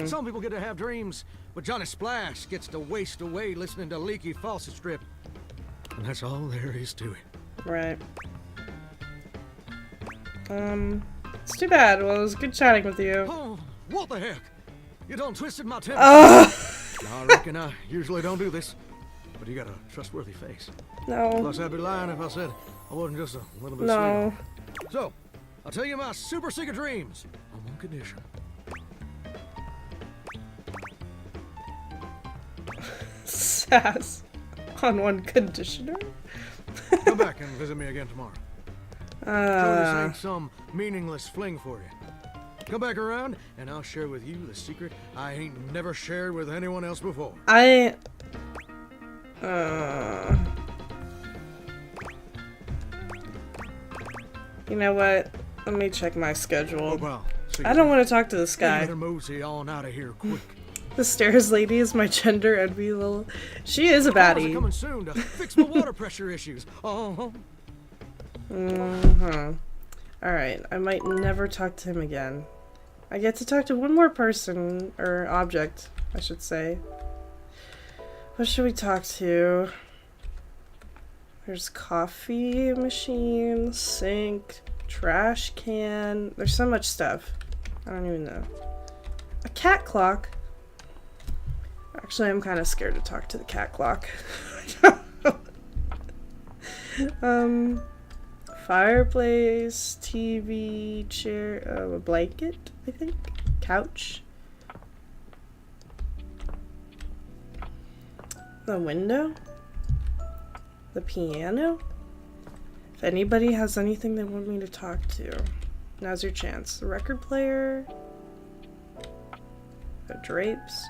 Some people get to have dreams, but Johnny Splash gets to waste away listening to leaky faucet strip. And that's all there is to it. Right. It's too bad. Well, it was good chatting with you. Oh, what the heck? You done twisted my temper. Oh. I reckon I usually don't do this, but you got a trustworthy face. No. Plus, I'd be lying if I said I wasn't just a little bit No. sweet. So, I'll tell you my super secret dreams on one condition. Sass. On one conditioner? Come back and visit me again tomorrow. So this ain't some meaningless fling for you. Come back around, and I'll share with you the secret I ain't never shared with anyone else before. You know what? Let me check my schedule. Oh, well, I don't want to talk to this guy. Better mosey on out of here quick. The stairs lady is my gender envy little. She is a baddie. Coming soon to fix my water pressure issues. Alright, I might never talk to him again. I get to talk to one more person, or object, I should say. What should we talk to? There's coffee machine, sink, trash can. There's so much stuff. I don't even know. A cat clock. Actually, I'm kind of scared to talk to the cat clock. Fireplace, TV, chair, a blanket, I think, couch. The window? The piano? If anybody has anything they want me to talk to, now's your chance. The record player? The drapes?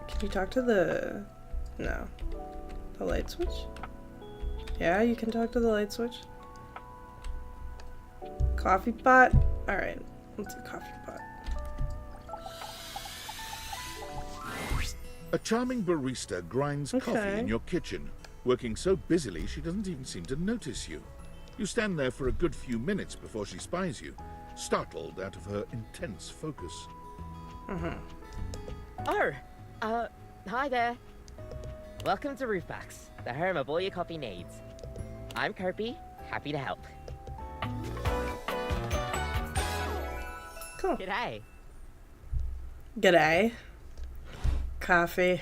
Can you talk to the... No. The light switch? Yeah, you can talk to the light switch. Coffee pot? Alright, let's do coffee pot. A charming barista grinds coffee in your kitchen, working so busily she doesn't even seem to notice you. You stand there for a good few minutes before she spies you, startled out of her intense focus. Oh, hi there. Welcome to Roofbox, the home of all your coffee needs. I'm Kirby, happy to help. Cool. G'day. G'day. Coffee.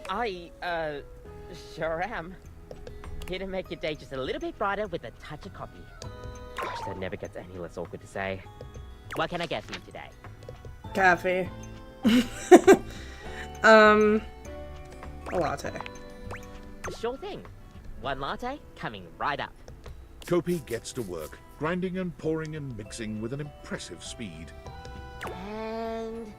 I, sure am. Here to make your day just a little bit brighter with a touch of coffee. Gosh, that never gets any less awkward to say. What can I get for you today? Coffee. A latte. Sure thing. One latte coming right up. Kopi gets to work, grinding and pouring and mixing with an impressive speed. And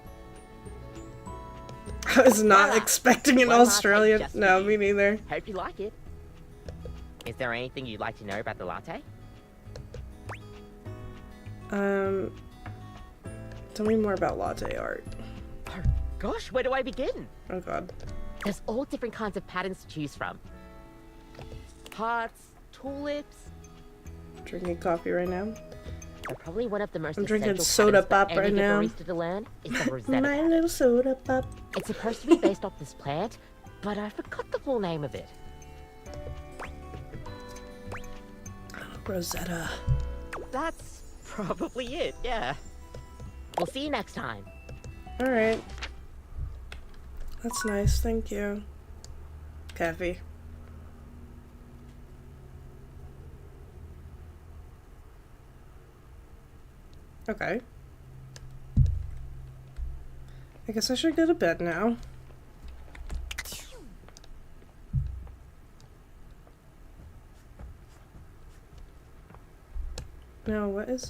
I was not expecting an Australian. No, me neither. hope you like it. Is there anything you'd like to know about the latte? Tell me more about latte art. Gosh, where do I begin? Oh god. There's all different kinds of patterns to choose from. Hearts, tulips. Drinking coffee right now. But probably one of the most I'm drinking essential soda patterns pop for any right now. barista to learn is the Rosetta My pattern. little soda pop. It's supposed to be based off this plant, but I forgot the full name of it. Rosetta. That's probably it, yeah. We'll see you next time. Alright. That's nice, thank you. Coffee. Okay. I guess I should go to bed now. Now, what is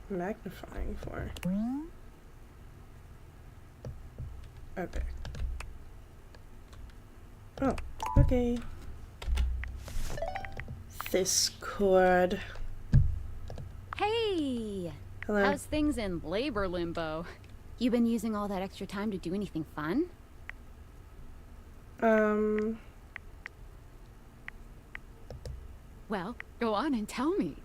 magnifying for? Okay. Oh, okay. This cord. Hey! Hello. How's things in labor limbo? You been using all that extra time to do anything fun? Well, go on and tell me.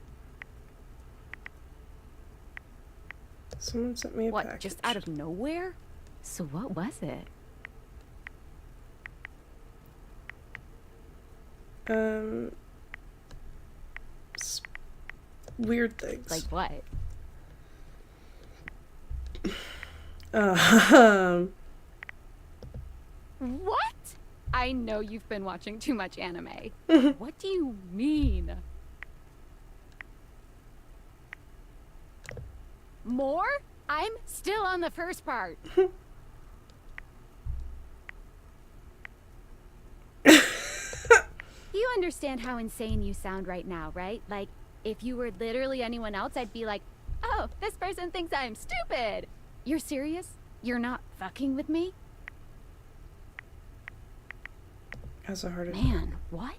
Someone sent me a What, package. just out of nowhere? So what was it? Weird things. Like what? What? I know you've been watching too much anime. What do you mean? More? I'm still on the first part. You understand how insane you sound right now, right? Like, if you were literally anyone else, I'd be like, oh, this person thinks I'm stupid. You're serious? You're not fucking with me? That's a hard Man, what?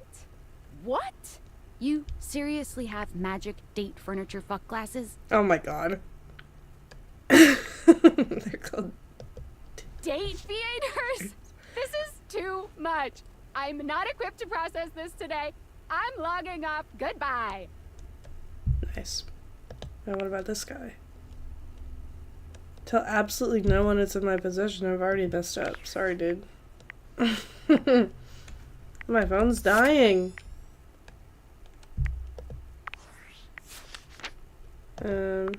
What? You seriously have magic date furniture fuck glasses? Oh my god. They're called Date theaters? This is too much. I'm not equipped to process this today. I'm logging off. Goodbye. Nice. Now what about this guy? Tell absolutely no one it's in my possession. I've already messed up. Sorry, dude. My phone's dying. Oh,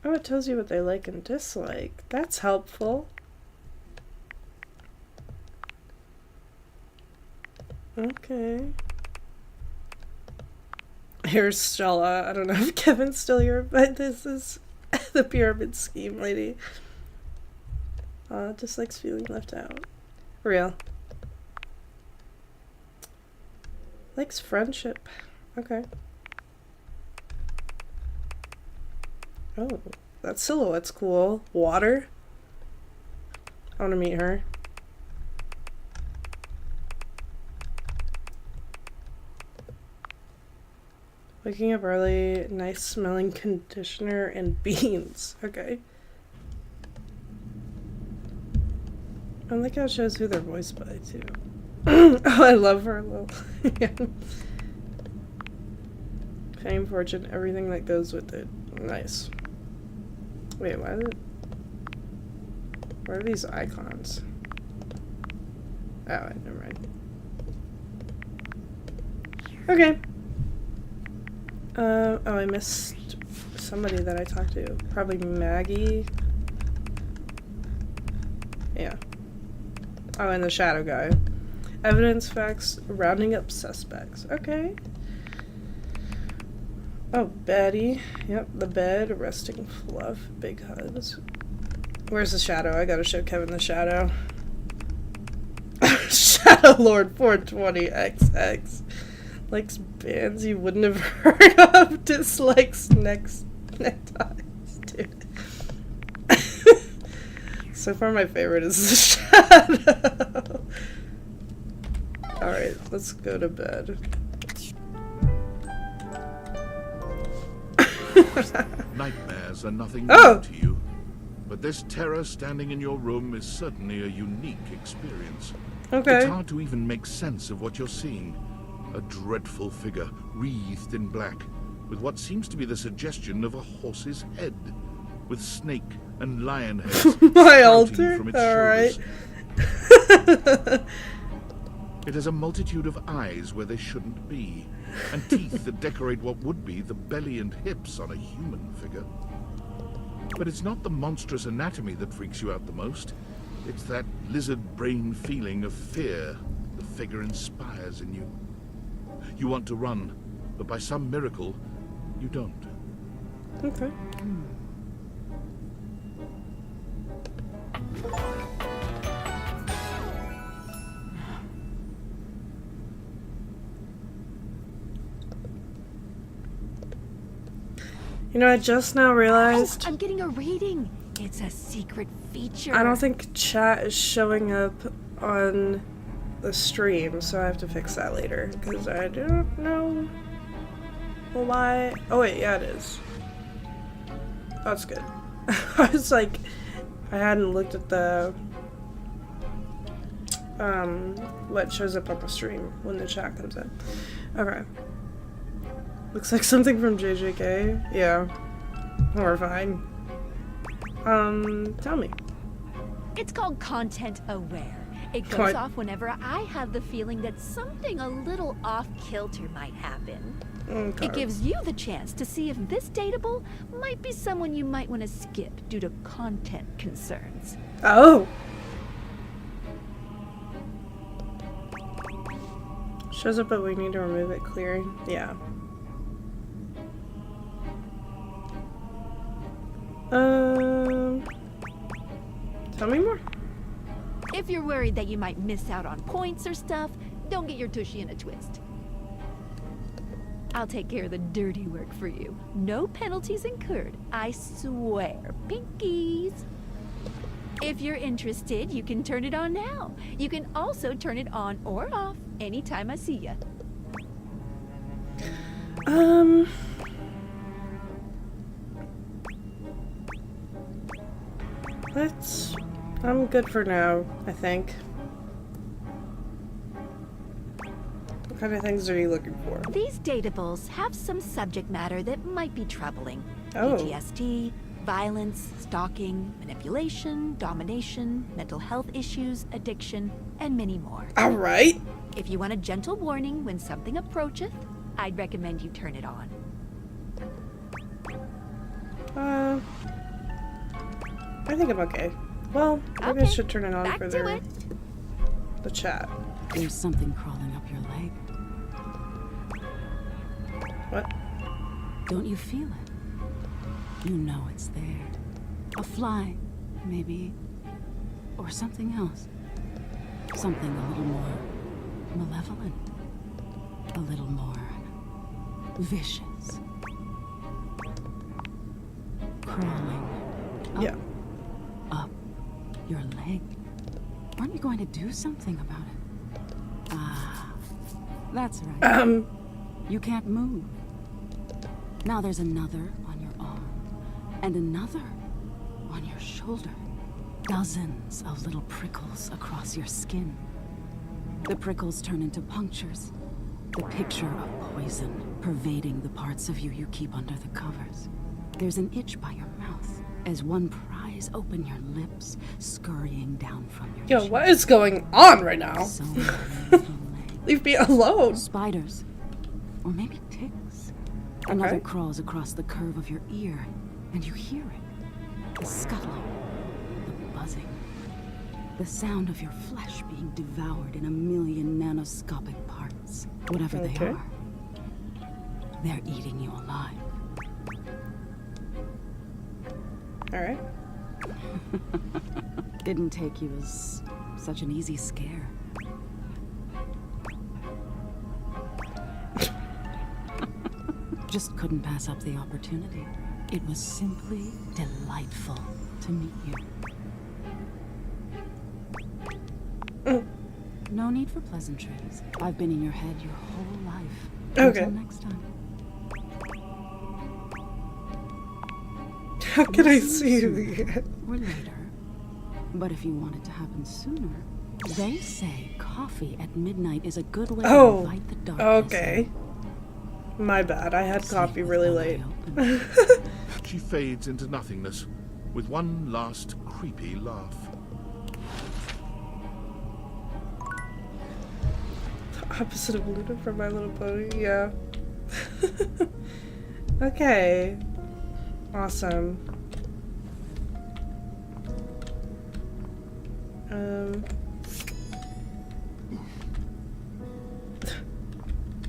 it tells you what they like and dislike. That's helpful. Okay. Here's Stella. I don't know if Kevin's still here, but this is the pyramid scheme lady. Dislikes feeling left out. Real. Likes friendship. Okay. Oh, that silhouette's cool. Water. I want to meet her. Waking up early, nice smelling conditioner and beans. Okay. I like how it shows who they're voiced by too. Oh, I love her little fame, fortune, everything that goes with it. Nice. Wait, why is it? What are these icons? Oh, never mind. Okay. Oh, I missed somebody that I talked to. Probably Maggie. Yeah. Oh, and the shadow guy. Evidence, facts, rounding up suspects. Okay. Oh, Betty. Yep, the bed, resting fluff, big hugs. Where's the shadow? I gotta show Kevin the shadow. Shadow Shadowlord 420XX. Likes bands you wouldn't have heard of. Dislikes neckties, dude. So far my favorite is the Shadow. Alright, let's go to bed. Nightmares are nothing new to you, but this terror standing in your room is certainly a unique experience. Okay. It's hard to even make sense of what you're seeing. A dreadful figure, wreathed in black, with what seems to be the suggestion of a horse's head, with snake and lion heads my altar? from its Alright. shoulders. It has a multitude of eyes where they shouldn't be, and teeth that decorate what would be the belly and hips on a human figure. But it's not the monstrous anatomy that freaks you out the most. It's that lizard brain feeling of fear the figure inspires in you. You want to run, but by some miracle, you don't. Okay. You know, I just now realized... Oh, I'm getting a reading. It's a secret feature. I don't think chat is showing up on the stream, so I have to fix that later, because I don't know why... Oh wait, yeah it is. That's good. I was like, I hadn't looked at the... what shows up on the stream when the chat comes in. Okay. Looks like something from JJK. Yeah. Horrifying. Tell me. It's called Content Aware. It goes What? off whenever I have the feeling that something a little off-kilter might happen. Okay. It gives you the chance to see if this dateable might be someone you might want to skip due to content concerns. Oh! Shows up, but we need to remove it. Clearing. Yeah. Tell me more. If you're worried that you might miss out on points or stuff, don't get your tushy in a twist. I'll take care of the dirty work for you. No penalties incurred, I swear. Pinkies! If you're interested, you can turn it on now. You can also turn it on or off anytime I see ya. I'm good for now, I think. What kind of things are you looking for? These datables have some subject matter that might be troubling. Oh. PTSD, violence, stalking, manipulation, domination, mental health issues, addiction, and many more. All right. If you want a gentle warning when something approacheth, I'd recommend you turn it on. I think I'm okay. Well, maybe I should turn it on Back for to it. the chat. There's something crawling up your leg. What? Don't you feel it? You know it's there. A fly, maybe. Or something else. Something a little more malevolent. A little more vicious. Crawling up, up your leg. Aren't you going to do something about it? Ah, that's right. You can't move. Now there's another on your arm, and another on your shoulder. Dozens of little prickles across your skin. The prickles turn into punctures. The picture of poison pervading the parts of you keep under the covers. There's an itch by your mouth as one pries open your lips, scurrying down from your Yo, what is going on right now? So Leave me alone. Spiders. Or maybe ticks. Another crawls across the curve of your ear, and you hear it. The scuttling, the buzzing. The sound of your flesh being devoured in a million nanoscopic parts. Whatever they are, they're eating you alive. Alright. Didn't take you as such an easy scare. Just couldn't pass up the opportunity. It was simply delightful to meet you. No need for pleasantries. I've been in your head your whole life. Okay. Until next time. How can I see you again? Or later. But if you want it to happen sooner, they say coffee at midnight is a good way to invite the darkness. Okay. My bad. I had coffee really late. She fades into nothingness with one last creepy laugh. The opposite of Luna from My Little Pony, yeah. Okay. Awesome.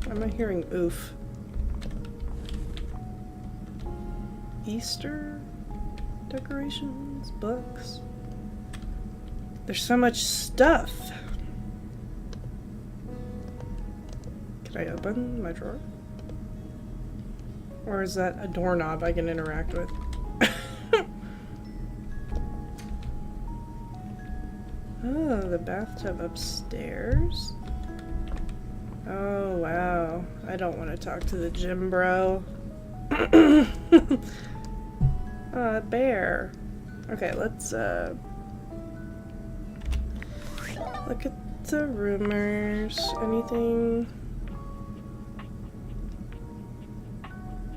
Am I hearing oof? Easter decorations, books. There's so much stuff. Can I open my drawer? Or is that a doorknob I can interact with? Oh, the bathtub upstairs. Oh, wow. I don't want to talk to the gym bro. A bear. Okay, let's look at the rumors. Anything?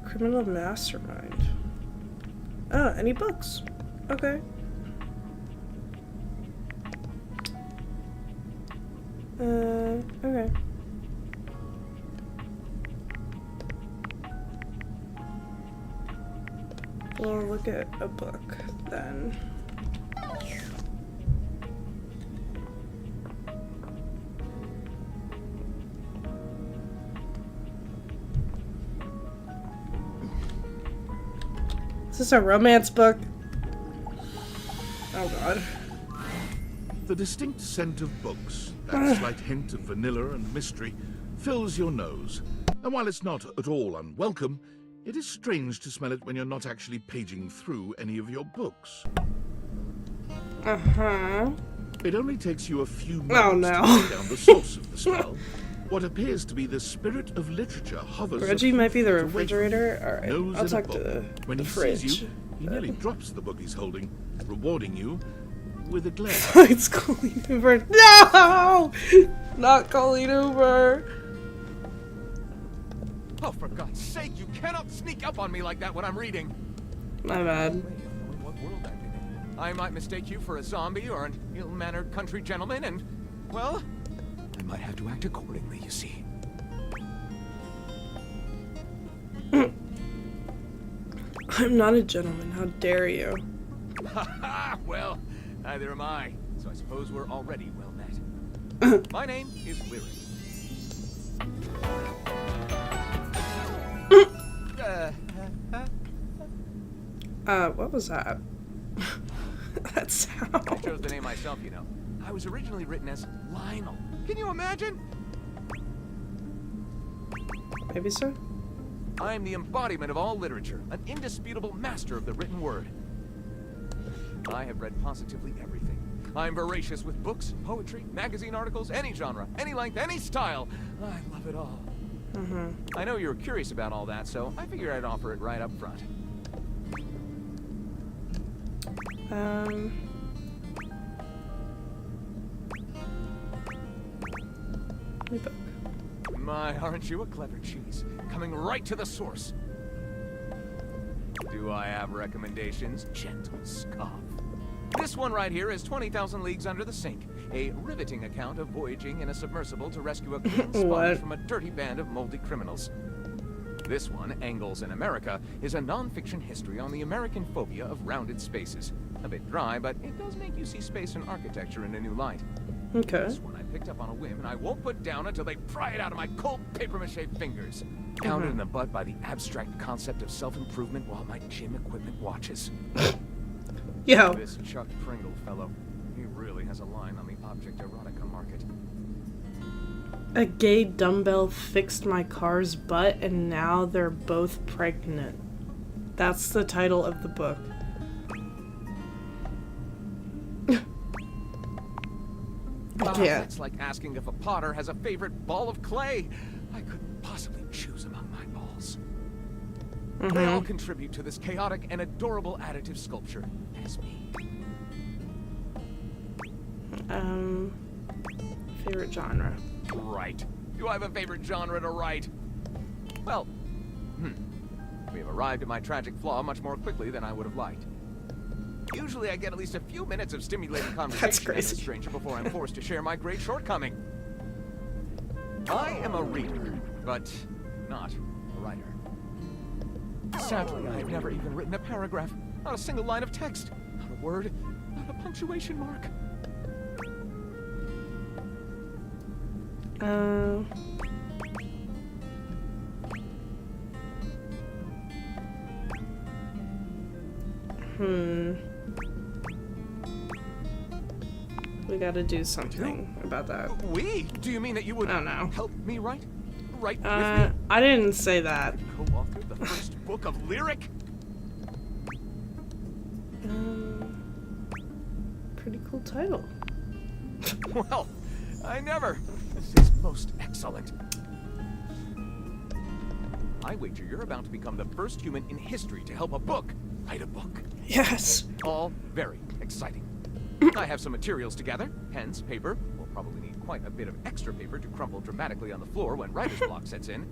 Criminal mastermind. Oh, any books? Okay. Okay. We'll look at a book then. Is this a romance book? Oh god. The distinct scent of books, that slight hint of vanilla and mystery, fills your nose. And while it's not at all unwelcome, it is strange to smell it when you're not actually paging through any of your books. Uh-huh. It only takes you a few moments to track down the source of the smell. What appears to be the spirit of literature hovers. Reggie might be the refrigerator. Alright, I'll talk to when the he fridge. sees you, he nearly drops the book he's holding, rewarding you with a glare. It's Colleen Hoover. No! Not Colleen Hoover. Oh, for God's sake, you cannot sneak up on me like that when I'm reading. My bad. What world I've been in. I might mistake you for a zombie or an ill-mannered country gentleman, and, well, I might have to act accordingly, you see. I'm not a gentleman. How dare you? Ha ha! Well, neither am I. So I suppose we're already well met. My name is Lyric. What was that? That sound. I chose the name myself, you know. I was originally written as Lionel. Can you imagine? Maybe so. I am the embodiment of all literature, an indisputable master of the written word. I have read positively everything. I am voracious with books, poetry, magazine articles, any genre, any length, any style. I love it all. I know you were curious about all that, so I figured I'd offer it right up front. My, aren't you a clever cheese? Coming right to the source. Do I have recommendations? Gentle scoff. This one right here is 20,000 Leagues Under the Sink, a riveting account of voyaging in a submersible to rescue a clean sponge from a dirty band of moldy criminals. This one, Angles in America, is a non-fiction history on the American phobia of rounded spaces. A bit dry, but it does make you see space and architecture in a new light. Okay. This one I picked up on a whim, and I won't put down until they pry it out of my cold papier-mâché fingers. Pounded in the butt by the abstract concept of self-improvement while my gym equipment watches. Yo. This Chuck Pringle fellow, he really has a line on the object erotica market. A gay dumbbell fixed my car's butt and now they're both pregnant. That's the title of the book. I can't. It's like asking if a potter has a favorite ball of clay. I couldn't possibly choose among my balls. They all contribute to this chaotic and adorable additive sculpture as me. Favorite genre. Right. Do I have a favorite genre to write? Well, we have arrived at my tragic flaw much more quickly than I would have liked. Usually I get at least a few minutes of stimulating conversation with a stranger before I'm forced to share my great shortcoming. I am a reader, but not a writer. Sadly, I have never even written a paragraph, not a single line of text, not a word, not a punctuation mark. We gotta do something about that. We? Do you mean that you would help me write? Write with me? I didn't say that. Co-author the first book of lyric? Pretty cool title. Well, I never. This is most excellent. I wager you're about to become the first human in history to help a book write a book. Yes. All very exciting. I have some materials to gather. Pens, paper. We'll probably need quite a bit of extra paper to crumble dramatically on the floor when writer's block sets in.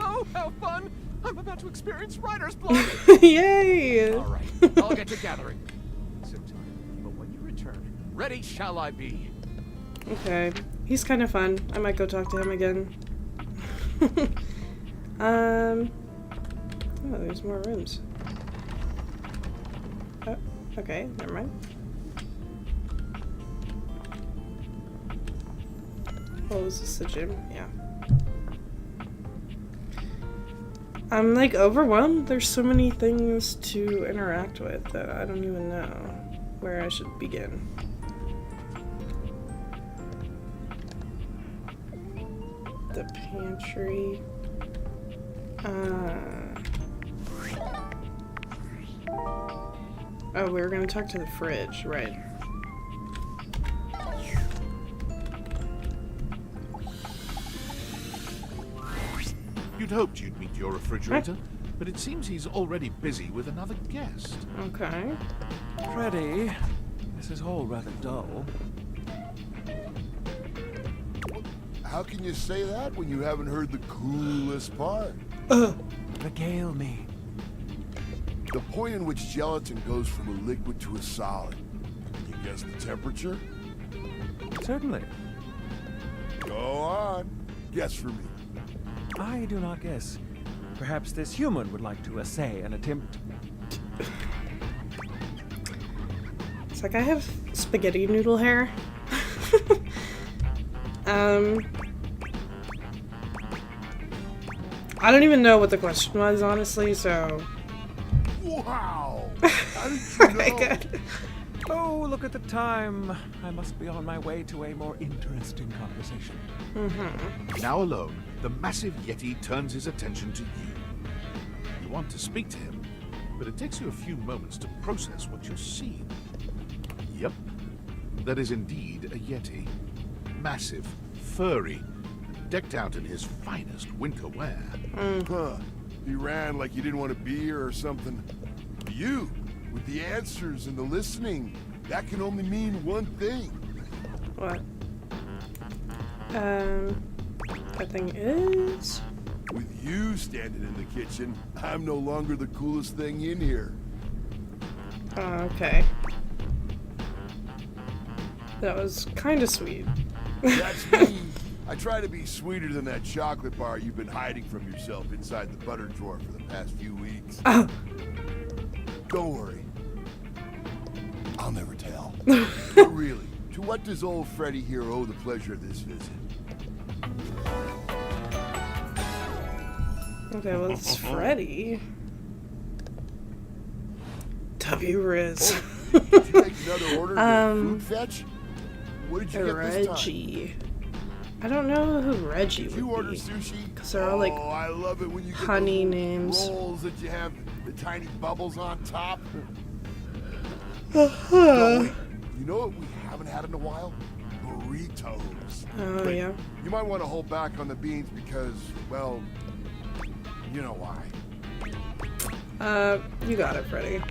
Oh, how fun! I'm about to experience writer's block! Yay! All right, I'll get to gathering. Sometime, but when you return, ready shall I be. Okay. He's kind of fun. I might go talk to him again. Oh, there's more rooms. Oh, okay, never mind. Oh, is this the gym? Yeah. I'm like overwhelmed. There's so many things to interact with that I don't even know where I should begin. The pantry. Oh, we were gonna talk to the fridge, right? You'd hoped you'd meet your refrigerator, but it seems he's already busy with another guest. Okay. Freddy, this is all rather dull. How can you say that when you haven't heard the coolest part? Regale me. The point in which gelatin goes from a liquid to a solid. Can you guess the temperature? Certainly. Go on. Guess for me. I do not guess. Perhaps this human would like to essay an attempt. It's like I have spaghetti noodle hair. I don't even know what the question was, honestly, so... Wow! How did you know? Good. Oh, look at the time. I must be on my way to a more interesting conversation. Now alone, the massive Yeti turns his attention to you. You want to speak to him, but it takes you a few moments to process what you're seeing. Yep, that is indeed a Yeti. Massive, furry, decked out in his finest winter wear. Huh. He ran like he didn't want to be here or something. You, with the answers and the listening, that can only mean one thing. What? That thing is... With you standing in the kitchen, I'm no longer the coolest thing in here. Oh, okay. That was kind of sweet. That's me. I try to be sweeter than that chocolate bar you've been hiding from yourself inside the butter drawer for the past few weeks. Oh. Don't worry. I'll never tell. But really, to what does old Freddy here owe the pleasure of this visit? Okay, well, it's Freddy. W. Riz. Did you make another order to food fetch? What did you get this time? Reggie. I don't know who Reggie would you order be. sushi? Because they're all like I love it when you get honey those names. rolls that you have the tiny bubbles on top. Uh-huh. You know what we haven't had in a while? Burritos. Oh, But yeah. You might want to hold back on the beans because, well, you know why. You got it, Freddy.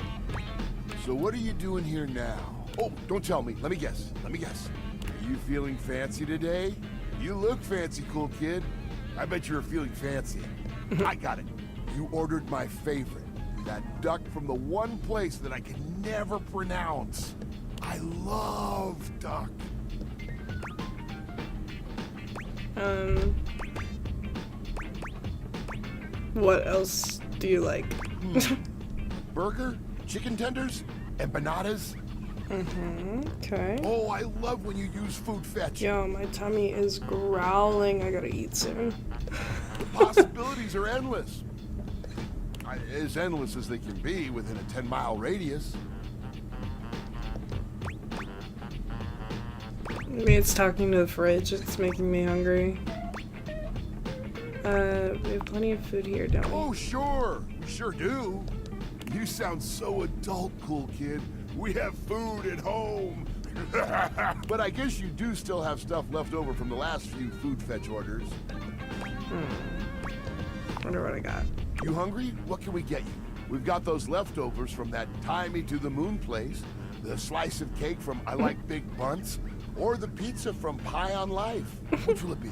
So what are you doing here now? Oh, don't tell me. Let me guess. Are you feeling fancy today? You look fancy, cool kid. I bet you're feeling fancy. I got it. You ordered my favorite. That duck from the one place that I can never pronounce. I love duck. What else do you like? Burger? Chicken tenders? Empanadas? Okay. Oh, I love when you use food fetch. Yo, my tummy is growling. I gotta eat soon. The possibilities are endless. As endless as they can be within a 10-mile radius. Maybe it's talking to the fridge. It's making me hungry. We have plenty of food here, don't we? Oh, sure. We sure do. You sound so adult, cool kid. We have food at home. But I guess you do still have stuff left over from the last few food fetch orders. Wonder what I got. You hungry? What can we get you? We've got those leftovers from that Tie Me to the Moon place, the slice of cake from I Like Big Bunts, or the pizza from Pie on Life. Which will it be?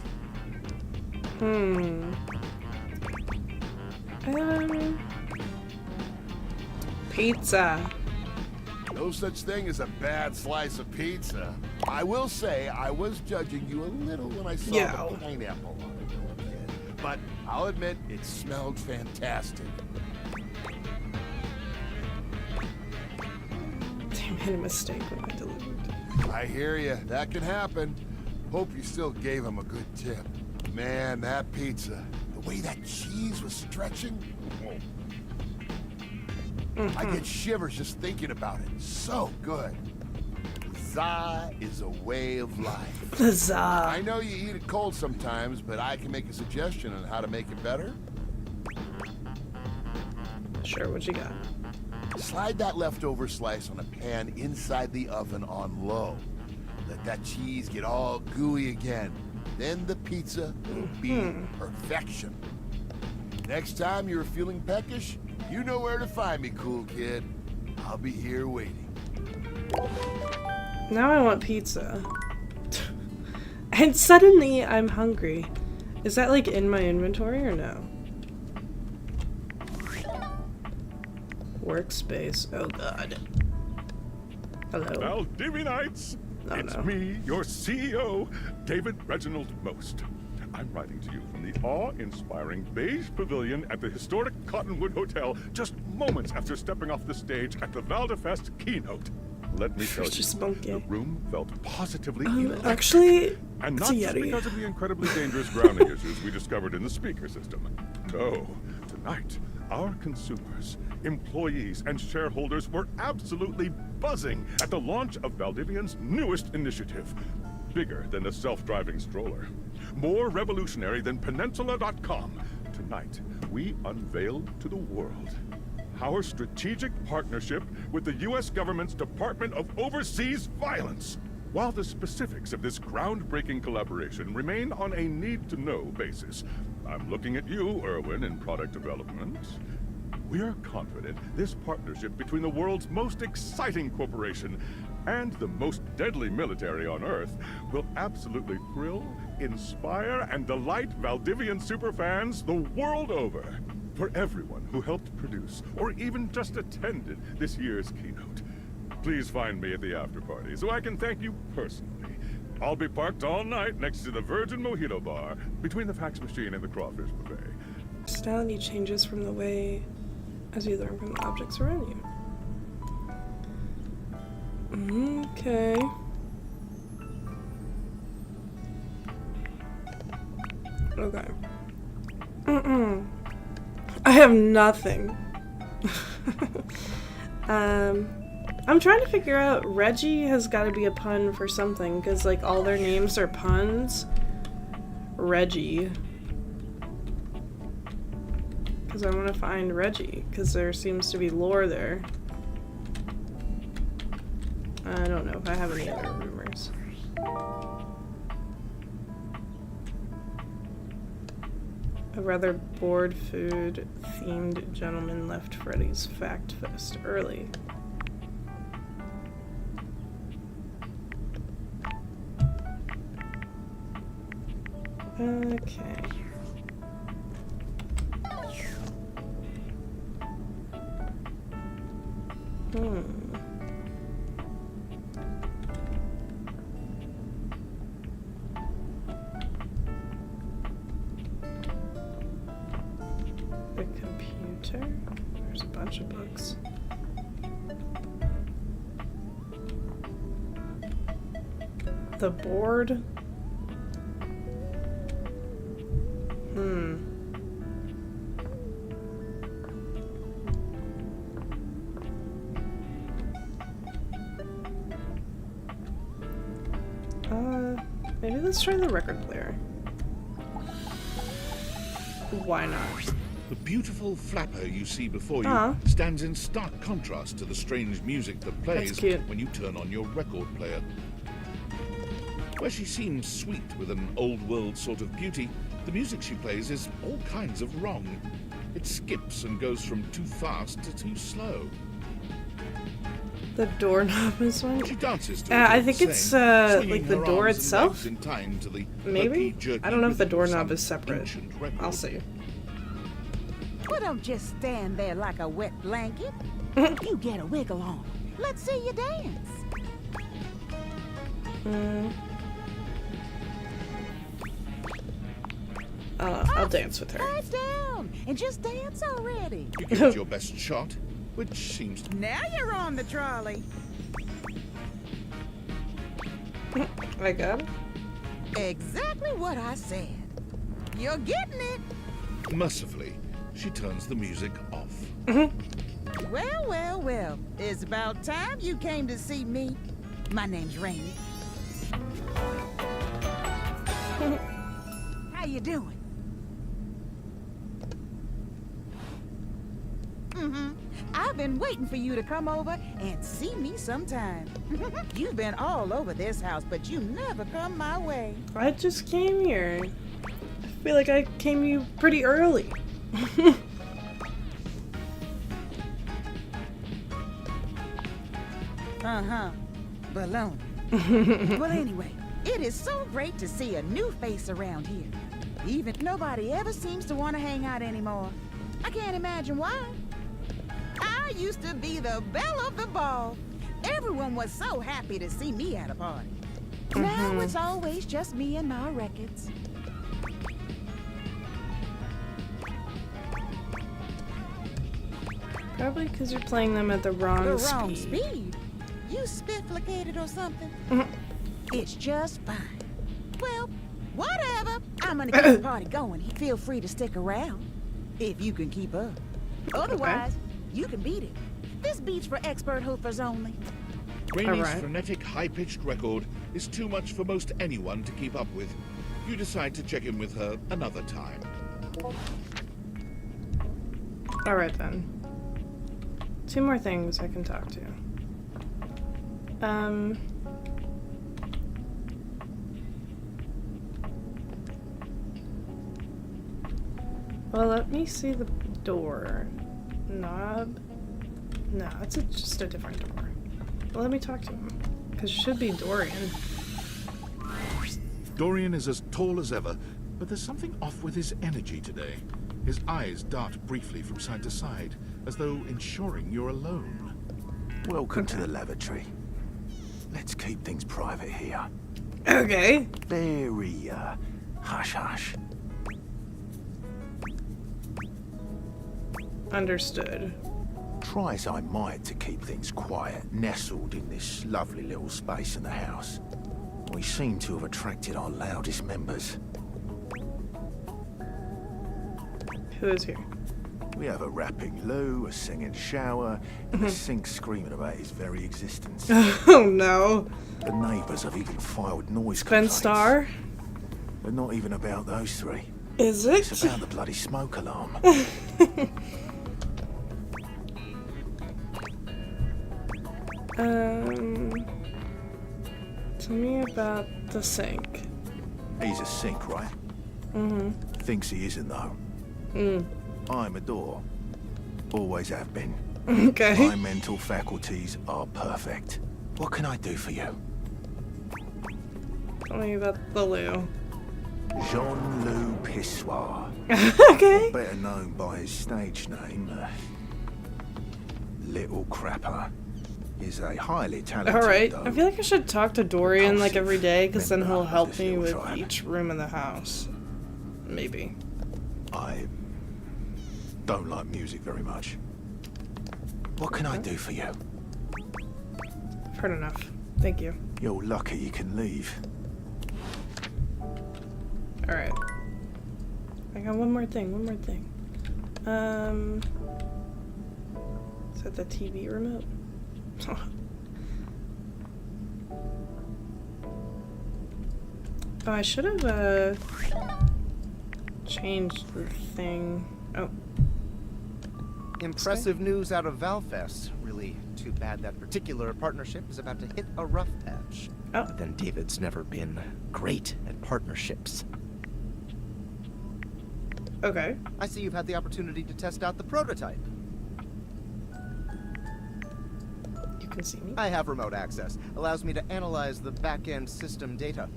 Pizza. No such thing as a bad slice of pizza. I will say I was judging you a little when I saw the pineapple on it, little kid. But I'll admit it smelled fantastic. I made a mistake when I delivered. I hear you. That can happen. Hope you still gave him a good tip. Man, that pizza, the way that cheese was stretching. I get shivers just thinking about it. So good. Za is a way of life. Za. I know you eat it cold sometimes, but I can make a suggestion on how to make it better. Sure, what you got? Slide that leftover slice on a pan inside the oven on low. Let that cheese get all gooey again. Then the pizza will be perfection. Next time you're feeling peckish, you know where to find me, cool kid. I'll be here waiting. Now I want pizza. And suddenly I'm hungry. Is that like in my inventory or no? Workspace. Oh god. Hello. Valdivianites! It's me, your CEO, David Reginald Most. I'm writing to you from the awe-inspiring beige pavilion at the historic Cottonwood Hotel just moments after stepping off the stage at the Valdefest keynote. Let me tell you, the room felt positively electric. Actually, and it's not a just Yeti. because of the incredibly dangerous grounding issues we discovered in the speaker system. No, tonight, our consumers, employees, and shareholders were absolutely buzzing at the launch of Valdivian's newest initiative. Bigger than a self-driving stroller. More revolutionary than Peninsula.com. Tonight, we unveiled to the world our strategic partnership with the U.S. government's Department of Overseas Violence. While the specifics of this groundbreaking collaboration remain on a need-to-know basis, I'm looking at you, Erwin, in product development. We're confident this partnership between the world's most exciting corporation and the most deadly military on Earth will absolutely thrill, inspire, and delight Valdivian superfans the world over. For everyone who helped produce, or even just attended this year's keynote, please find me at the after-party so I can thank you personally. I'll be parked all night next to the Virgin Mojito Bar, between the fax machine and the crawfish buffet. Personality changes from the way as you learn from the objects around you. Okay. Okay. I have nothing. I'm trying to figure out, Reggie has got to be a pun for something, because like all their names are puns. Reggie. Because I want to find Reggie, because there seems to be lore there. I don't know if I have any other rumors. A rather bored food-themed gentleman left Freddy's Fact Fest early. Okay. The computer? There's a bunch of books. The board? Maybe let's try the record player. Why not? The beautiful flapper you see before you stands in stark contrast to the strange music that plays when you turn on your record player. Where she seems sweet with an old-world sort of beauty, the music she plays is all kinds of wrong. It skips and goes from too fast to too slow. The doorknob is one? She dances to I think it's like the door itself? in time to the Maybe? I don't know if the doorknob is separate. I'll see. Well, don't just stand there like a wet blanket. You get a wiggle on. Let's see you dance. I'll dance with her. Quiet down and just dance already. You give it your best shot, which seems to... Now you're on the trolley. I got it. Exactly what I said. You're getting it. Mercifully, she turns the music off. Well, well, well. It's about time you came to see me. My name's Rainy. How you doing? I've been waiting for you to come over and see me sometime. You've been all over this house, but you never come my way. I just came here. I feel like I came to you pretty early. Baloney. Well, anyway, it is so great to see a new face around here. Even nobody ever seems to want to hang out anymore. I can't imagine why. I used to be the belle of the ball. Everyone was so happy to see me at a party. Now it's always just me and my records. Probably because you're playing them at the wrong speed. The wrong speed? You spifflicated or something? It's just fine. Well, whatever. I'm gonna keep the party going. Feel free to stick around. If you can keep up. Otherwise, you can beat it. This beat's for expert hoofers only. Rainy's frenetic, high-pitched record is too much for most anyone to keep up with. You decide to check in with her another time. Alright then. 2 more things I can talk to. Well, let me see the door. Knob? No, it's just a different door. Well, let me talk to him. Because it should be Dorian. Dorian is as tall as ever, but there's something off with his energy today. His eyes dart briefly from side to side, as though ensuring you're alone. Welcome to the lavatory. Let's keep things private here. Okay. Very, hush-hush. Understood. Try as I might to keep things quiet, nestled in this lovely little space in the house, we seem to have attracted our loudest members. Who is here? We have a rapping Lou, a singing Shower, and a sink screaming about his very existence. Oh no. The neighbours have even filed noise complaints. Star? But not even about those three. Is it? It's about the bloody smoke alarm. Tell me about the sink. He's a sink, right? Mm-hmm. Thinks he isn't, though. I'm a door. Always have been. Okay. My mental faculties are perfect. What can I do for you? Tell me about the loo. Jean-Loup Pissoir. Okay. Or better known by his stage name, Little Crapper, is a highly talented. Alright, I feel like I should talk to Dorian like every day, because then he'll help me with each room in the house. Maybe. I don't like music very much. What can I do for you? I've heard enough. Thank you. You're lucky you can leave. Alright. I got one more thing. Is that the TV remote? Oh, I should have, changed the thing. Oh. Impressive news out of Valfest. Really too bad that particular partnership is about to hit a rough patch. Oh. But then David's never been great at partnerships. Okay. I see you've had the opportunity to test out the prototype. You can see me? I have remote access. Allows me to analyze the back-end system data.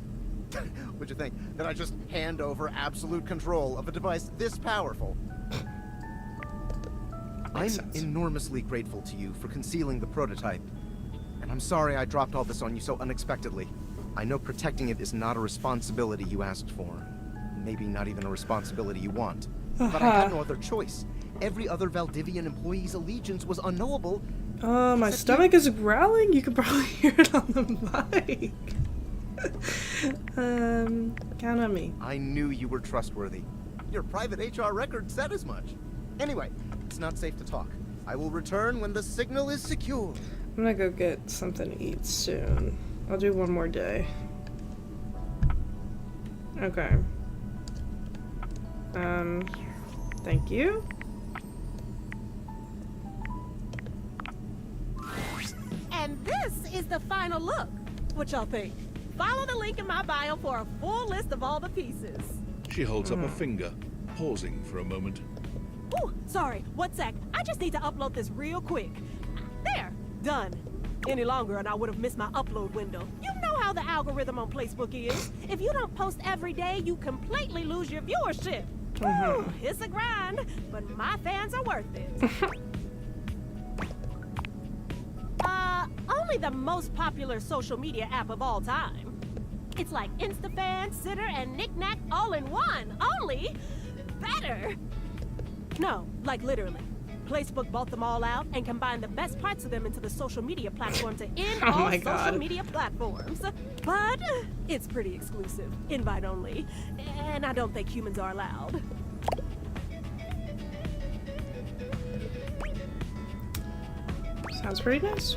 Would you think that I just hand over absolute control of a device this powerful? I'm enormously grateful to you for concealing the prototype. And I'm sorry I dropped all this on you so unexpectedly. I know protecting it is not a responsibility you asked for. Maybe not even a responsibility you want. But I had no other choice. Every other Valdivian employee's allegiance was unknowable. My stomach is growling. You could probably hear it on the mic. Count on me. I knew you were trustworthy. Your private HR record said as much. Anyway, it's not safe to talk. I will return when the signal is secure. I'm gonna go get something to eat soon. I'll do one more day. Okay. Thank you. And this is the final look. What y'all think? Follow the link in my bio for a full list of all the pieces. She holds up a finger, pausing for a moment. Ooh, sorry, 1 sec. I just need to upload this real quick. There, done. Any longer and I would have missed my upload window. You know how the algorithm on Facebook is. If you don't post every day, you completely lose your viewership. Woo, it's a grind, but my fans are worth it. Only the most popular social media app of all time. It's like InstaFan, Sitter, and Knick-Knack all in one, only better. No, like literally. Facebook bought them all out and combined the best parts of them into the social media platform to end all social media platforms. But it's pretty exclusive, invite only, and I don't think humans are allowed. Sounds pretty nice.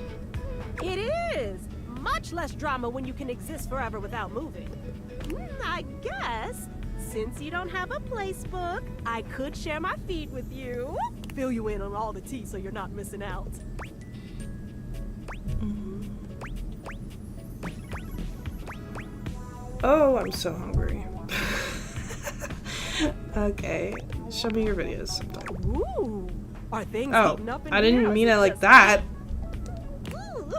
It is! Much less drama when you can exist forever without moving. I guess, since you don't have a placebook, I could share my feed with you. Fill you in on all the tea so you're not missing out. Oh, I'm so hungry. Okay, show me your videos sometime. Ooh, are things heating up in I here? didn't mean it like that. Ooh,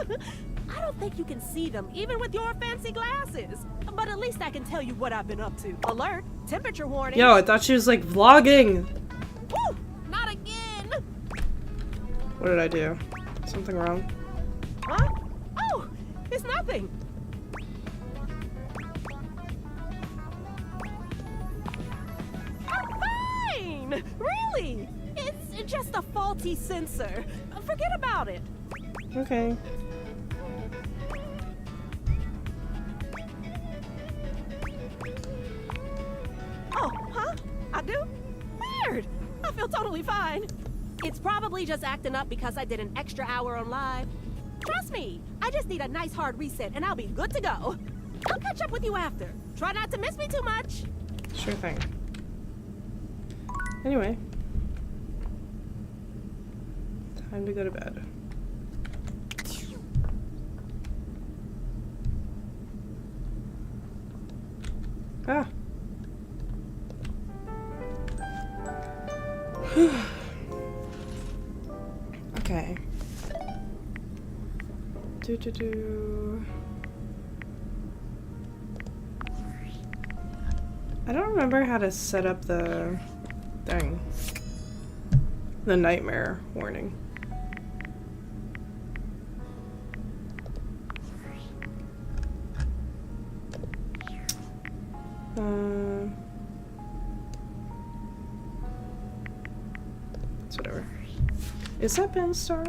I don't think you can see them, even with your fancy glasses. But at least I can tell you what I've been up to. Alert, temperature warning. Yo, I thought she was like vlogging. Woo, not again. What did I do? Something wrong? Huh? Oh, it's nothing. I'm fine. Really? It's just a faulty sensor. Forget about it. Okay. Oh, huh? I do? Weird. I feel totally fine. It's probably just acting up because I did an extra hour on live. Trust me, I just need a nice hard reset and I'll be good to go. I'll catch up with you after. Try not to miss me too much. Sure thing. Anyway. Time to go to bed. Ah. Okay. I don't remember how to set up the thing. The nightmare warning. It's whatever. Is that Ben Star?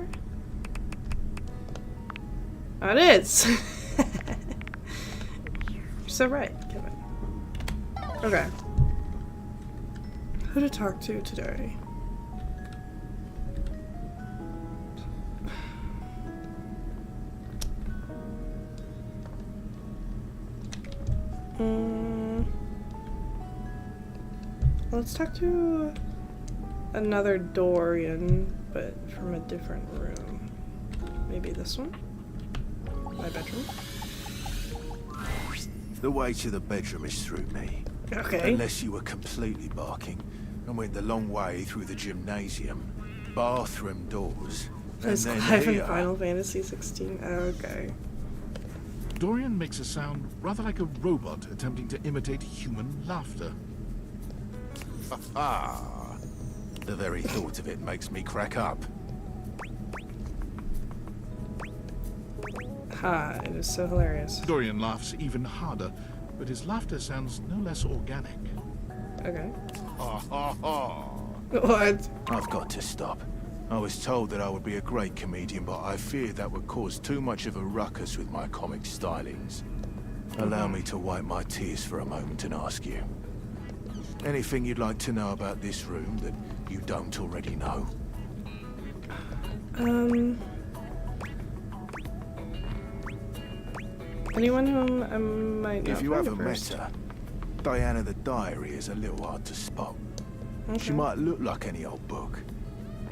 Oh, it is! You're so right, Kevin. Okay. Who to talk to today? Let's talk to another Dorian, but from a different room. Maybe this one? My bedroom? The way to the bedroom is through me. Okay. Unless you were completely barking and went the long way through the gymnasium, bathroom doors, and There's then Clive in here. Final Fantasy 16. Okay. Dorian makes a sound rather like a robot attempting to imitate human laughter. Ah, the very thought of it makes me crack up. Ha, it is so hilarious. Dorian laughs even harder, but his laughter sounds no less organic. Okay. Ha ha ha. What? I've got to stop. I was told that I would be a great comedian, but I feared that would cause too much of a ruckus with my comic stylings. Allow me to wipe my tears for a moment and ask you. Anything you'd like to know about this room that you don't already know? Anyone whom I might not If you find haven't at met first. her, Diana the Diary is a little hard to spot. She Okay. might look like any old book,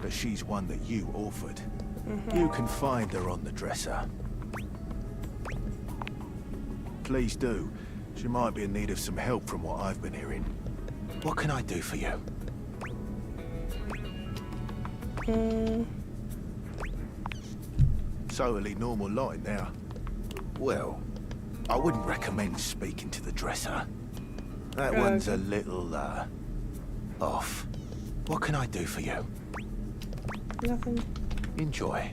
but she's one that you authored. Mhm. You can find her on the dresser. Please do. She might be in need of some help from what I've been hearing. What can I do for you? Totally normal line now. Well, I wouldn't recommend speaking to the dresser. That one's a little, off. What can I do for you? Nothing. Enjoy.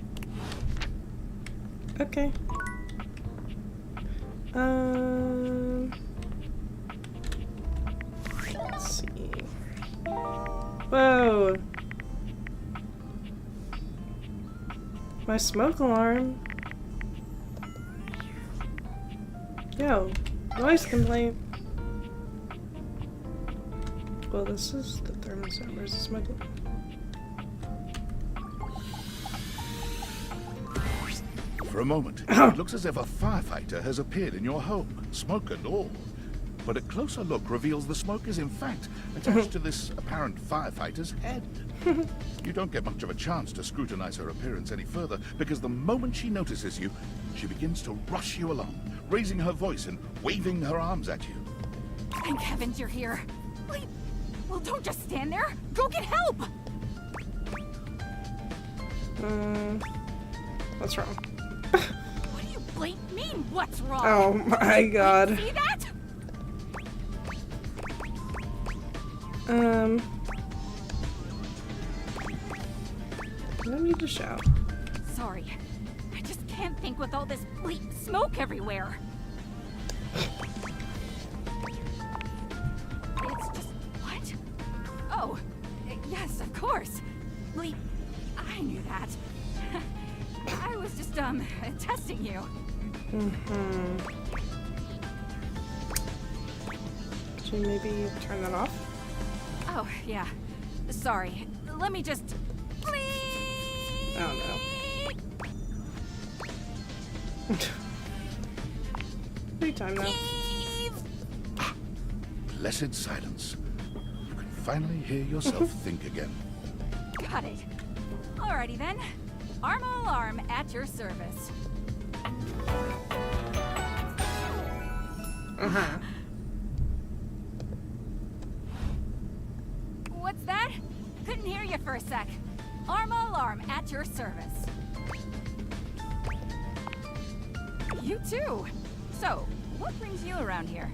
Okay. Let's see. Whoa. My smoke alarm. Yo, noise complaint. Well, this is the thermostat. Where's the smoke alarm? For a moment, it looks as if a firefighter has appeared in your home, smoke and all. But a closer look reveals the smoke is in fact attached to this apparent firefighter's head. You don't get much of a chance to scrutinize her appearance any further, because the moment she notices you, she begins to rush you along, raising her voice and waving her arms at you. Thank heavens you're here. Wait, well, don't just stand there. Go get help! What's wrong? What do you blink mean, what's wrong? Oh my god. See that? I don't need to shout. Sorry. I just can't think with all this bleep smoke everywhere. It's just... what? Oh, yes, of course. Bleep, I knew that. I was just, testing you. Could you maybe turn that off? Oh, yeah. Sorry. Let me just... Oh no. Free time now. Blessed silence. You can finally hear yourself think again. Got it. Alrighty then. Armo Alarm at your service. What's that? Couldn't hear you for a sec. Armo Alarm at your service. You too. So, what brings you around here?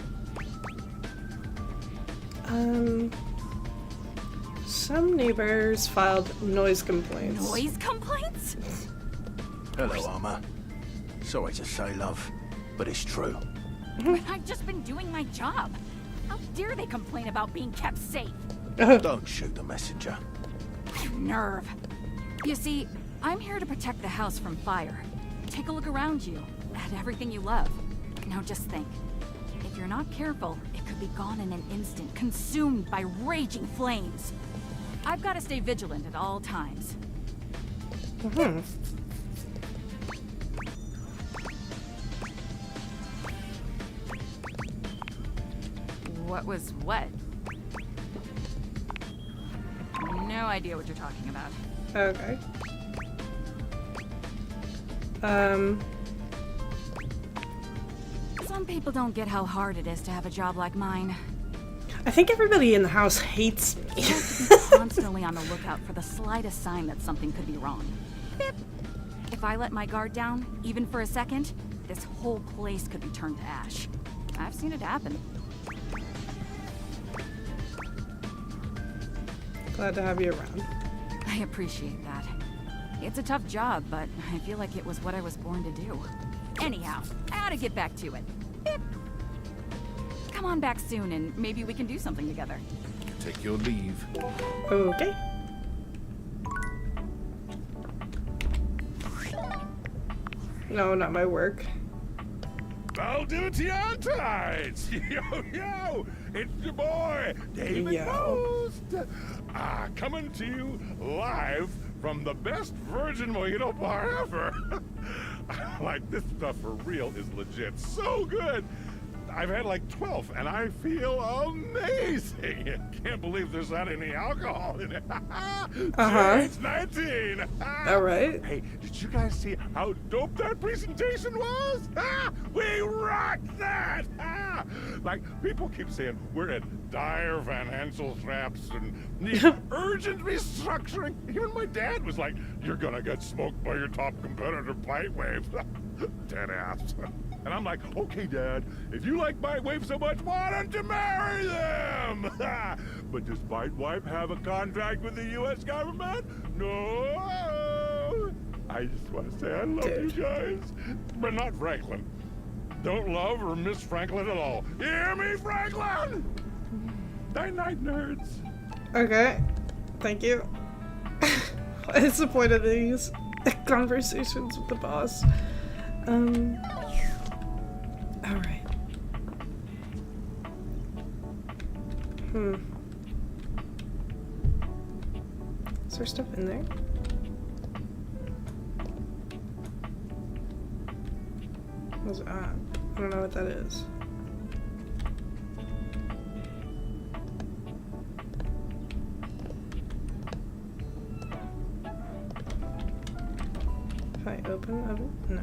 Some neighbors filed noise complaints. Noise complaints? Hello, Armor. Sorry to say, love, but it's true. I've just been doing my job. How dare they complain about being kept safe? Don't shoot the messenger. Nerve. You see, I'm here to protect the house from fire. Take a look around you, at everything you love. Now just think. If you're not careful, it could be gone in an instant, consumed by raging flames. I've got to stay vigilant at all times. What was what? No idea what you're talking about. Okay. Some people don't get how hard it is to have a job like mine. I think everybody in the house hates me. You have to be constantly on the lookout for the slightest sign that something could be wrong. Bip. If I let my guard down, even for a second, this whole place could be turned to ash. I've seen it happen. Glad to have you around. I appreciate that. It's a tough job, but I feel like it was what I was born to do. Anyhow, I ought to get back to it. Bip. Come on back soon and maybe we can do something together. Take your leave. Okay. No, not my work. I'll do it to your tides. Yo, it's your boy, David Post. Coming to you live from the best virgin mojito bar ever. Like, this stuff for real is legit so good. I've had like 12 and I feel amazing. Can't believe there's not any alcohol in it. It's 19. All right. Hey, did you guys see how dope that presentation was? We rocked that. Like, people keep saying we're in dire financial straps and need urgent restructuring. Even my dad was like, "You're gonna get smoked by your top competitor, Bitewave." Dead ass. And I'm like, "Okay, Dad, if you like Bitewave so much, why don't you marry them?" But does Bitewave have a contract with the U.S. government? No. I just want to say I love you guys, but not Franklin. Don't love or miss Franklin at all. You hear me, Franklin? Night-night, nerds. Okay. Thank you. What is the point of these conversations with the boss? Alright. Is there stuff in there? What's that? I don't know what that is. If I open it? No.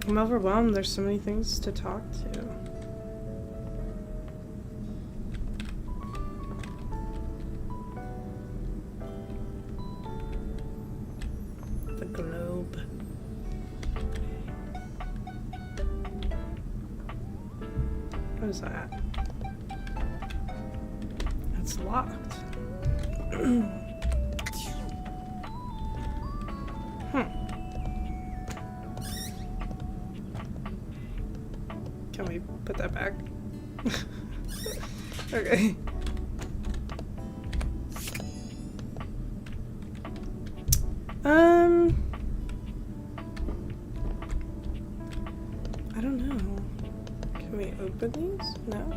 I'm overwhelmed. There's so many things to talk to. The globe. What is that? It's locked. Can we put that back? Okay. I don't know. Can we open these? No?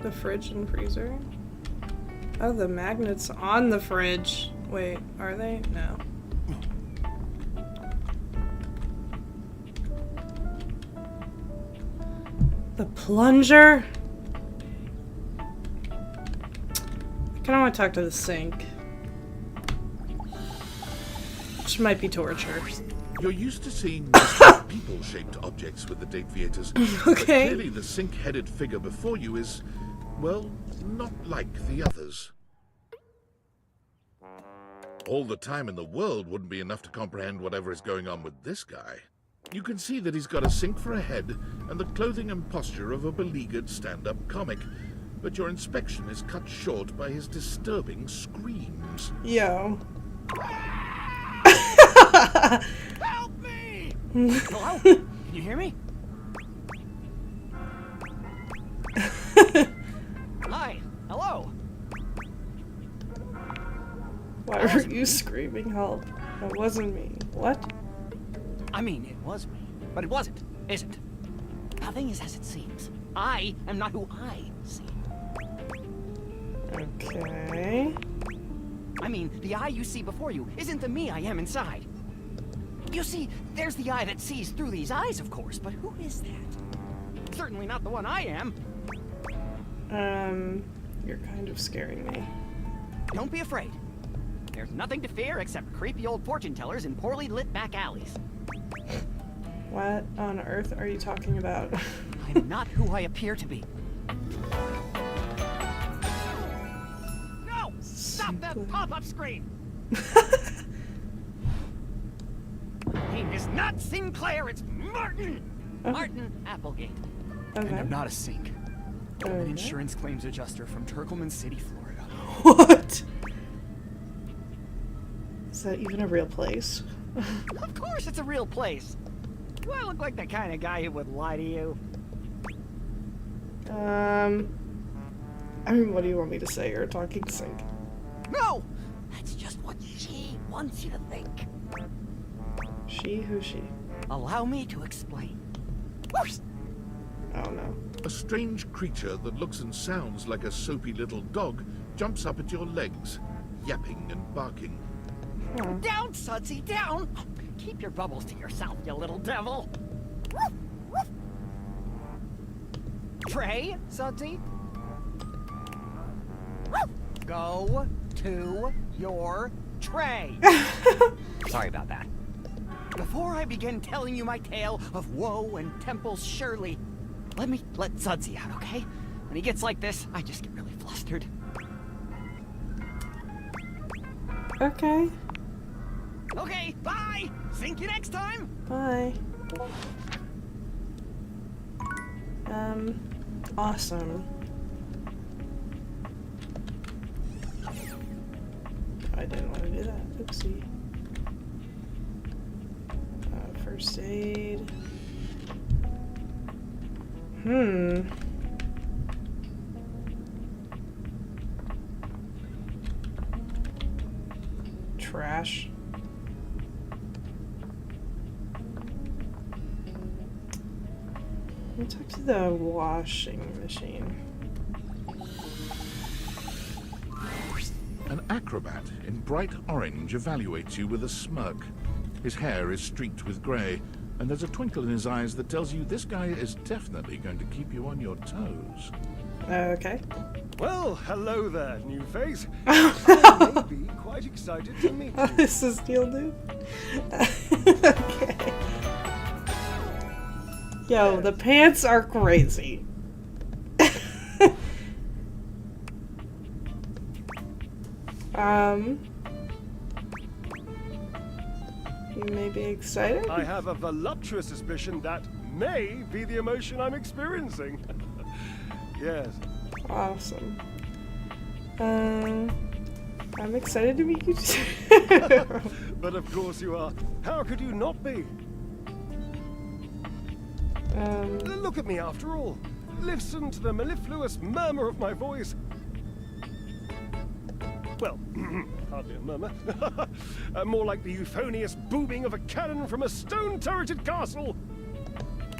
The fridge and freezer? Oh, the magnets on the fridge. Wait, are they? No. The plunger? I kinda wanna talk to the sink. Which might be torture. You're used to seeing people-shaped objects with the Dateviators. Okay. But clearly the sink-headed figure before you is, well, not like the others. All the time in the world wouldn't be enough to comprehend whatever is going on with this guy. You can see that he's got a sink for a head and the clothing and posture of a beleaguered stand-up comic, but your inspection is cut short by his disturbing screams. Yo. Help me! Hello? Can you hear me? Hi. Hello. Why were you screaming help? That wasn't me. What? I mean, it was me, but it wasn't, is it? Nothing is as it seems. I am not who I seem. Okay. I mean, the eye you see before you isn't the me I am inside. You see, there's the eye that sees through these eyes, of course, but who is that? Certainly not the one I am. You're kind of scaring me. Don't be afraid. There's nothing to fear except creepy old fortune tellers in poorly lit back alleys. What on earth are you talking about? I'm not who I appear to be. No! Stop that pop-up screen! My name is not Sinclair, it's Martin! Martin Applegate. Okay. And I'm not a sink. I'm an insurance claims adjuster from Turkleman City, Florida. What? Is that even a real place? Of course it's a real place. Do I look like the kind of guy who would lie to you? I mean, what do you want me to say? You're a talking sink. No! That's just what she wants you to think. She? Who's she? Allow me to explain. Oh no. A strange creature that looks and sounds like a soapy little dog jumps up at your legs, yapping and barking. Down, Sudsy, down! Keep your bubbles to yourself, you little devil. Tray, Sudsy. Go to your tray. Sorry about that. Before I begin telling you my tale of woe and Temple's Shirley, let Sudsy out, okay? When he gets like this, I just get really flustered. Okay. Okay, bye! Sink you next time! Bye. Awesome. I didn't want to do that. Oopsie. First aid. Trash. Let me talk to the washing machine. An acrobat in bright orange evaluates you with a smirk. His hair is streaked with grey, and there's a twinkle in his eyes that tells you this guy is definitely going to keep you on your toes. Okay. Well, hello there, new face. I may be quite excited to meet you. This is Steel Dude. Okay. Yo, the pants are crazy. You may be excited? I have a voluptuous suspicion that may be the emotion I'm experiencing. Yes. Awesome. I'm excited to meet you too. But of course you are. How could you not be? Look at me after all. Listen to the mellifluous murmur of my voice. Well, hardly a murmur. More like the euphonious booming of a cannon from a stone-turreted castle.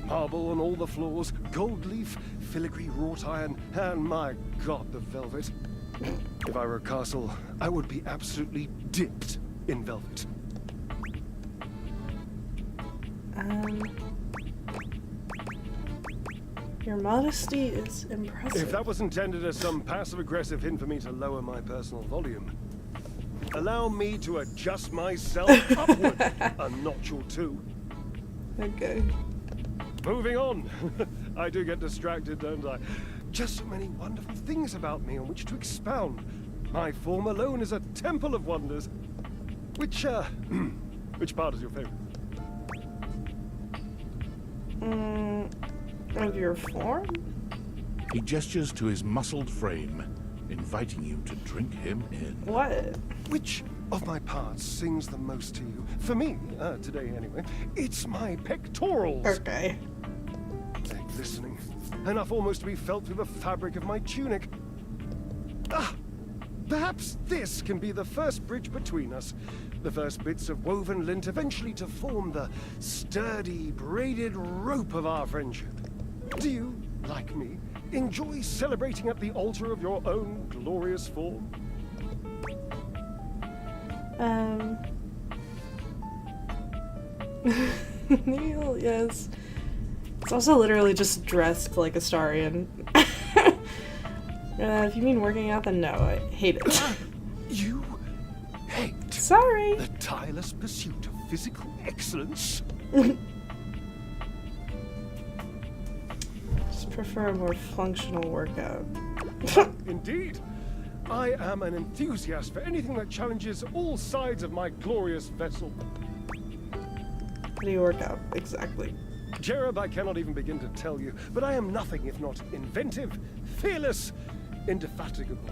Marble on all the floors, gold leaf, filigree wrought iron, and my God, the velvet. If I were a castle, I would be absolutely dipped in velvet. Your modesty is impressive. If that was intended as some passive-aggressive hint for me to lower my personal volume, allow me to adjust myself upward a notch or two. Okay. Moving on. I do get distracted, don't I? Just so many wonderful things about me on which to expound. My form alone is a temple of wonders. Which part is your favorite? Of your form? He gestures to his muscled frame, inviting you to drink him in. What? Which of my parts sings the most to you? For me, today anyway, it's my pectorals. Okay. They're glistening, enough almost to be felt through the fabric of my tunic. Perhaps this can be the first bridge between us. The first bits of woven lint eventually to form the sturdy, braided rope of our friendship. Do you, like me, enjoy celebrating at the altar of your own glorious form? Neil, yes. It's also literally just dressed like a Starian. If you mean working out, then no, I hate it. You hate Sorry. the tireless pursuit of physical excellence? Just prefer a more functional workout. Indeed. I am an enthusiast for anything that challenges all sides of my glorious vessel. How do you work out, exactly? Jereb, I cannot even begin to tell you, but I am nothing if not inventive, fearless, indefatigable.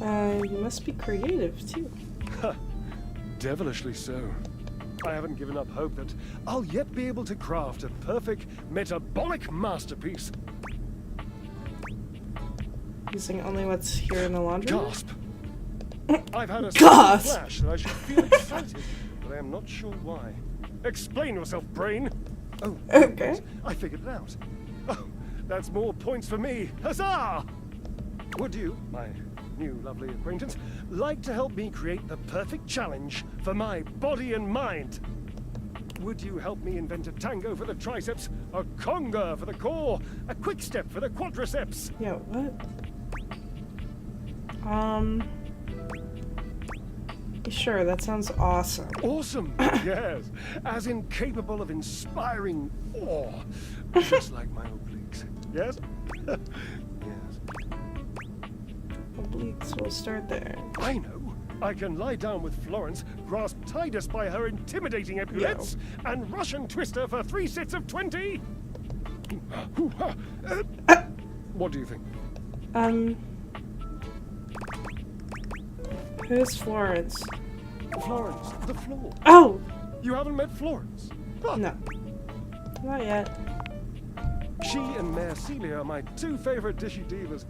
You must be creative, too. Devilishly so. I haven't given up hope that I'll yet be able to craft a perfect metabolic masterpiece. Using only what's here in the laundry? Gasp! I've had a Gasp! flash that I should feel excited, but I am not sure why. Explain yourself, brain! Oh, okay. Right. I figured it out. Oh, that's more points for me. Huzzah! Would you, my new lovely acquaintance, like to help me create the perfect challenge for my body and mind? Would you help me invent a tango for the triceps, a conga for the core, a quick step for the quadriceps? Yeah, what? Sure, that sounds awesome. Awesome, yes. As in capable of inspiring awe. Just like my obliques. Yes? Yes. Obliques, we'll start there. I know. I can lie down with Florence, grasp Tidus by her intimidating epaulets, and Russian twist her for 3 sets of 20. What do you think? Who's Florence? Florence, the floor. Oh! You haven't met Florence? No. Not yet. She and Mare Celia are my 2 favorite dishy divas.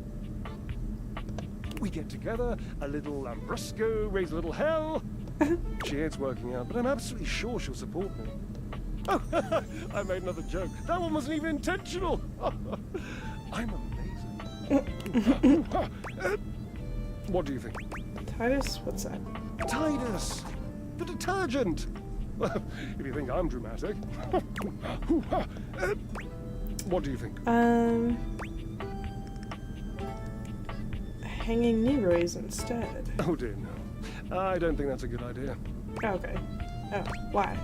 We get together, a little lambrusco, raise a little hell. She hates working out, but I'm absolutely sure she'll support me. Oh, I made another joke. That one wasn't even intentional. I'm amazing. What do you think? Tidus? What's that? Tidus, the detergent. Well, if you think I'm dramatic. What do you think? Hanging Neroys instead. Oh dear, no. I don't think that's a good idea. Okay. Oh, why?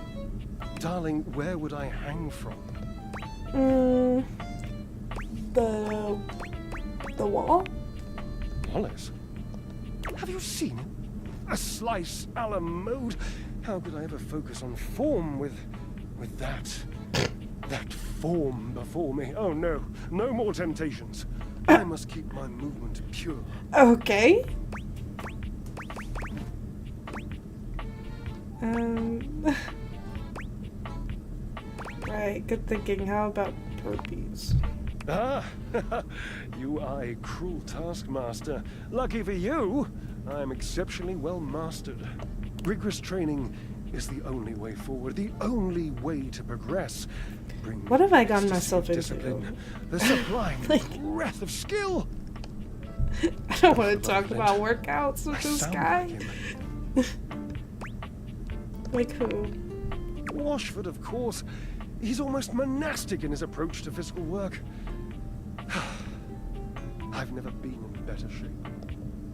Darling, where would I hang from? The wall? Wallace? Have you seen it? A slice a la mode? How could I ever focus on form with that form before me? Oh no, no more temptations. I must keep my movement pure. Okay. Right, good thinking. How about burpees? Ah, you are a cruel taskmaster. Lucky for you, I am exceptionally well mastered. Rigorous training is the only way forward, the only way to progress. What have I gotten myself into? Discipline, the sublime breath of skill. I don't want to talk about workouts with this guy. Like who? Washford, of course. He's almost monastic in his approach to physical work. I've never been in better shape.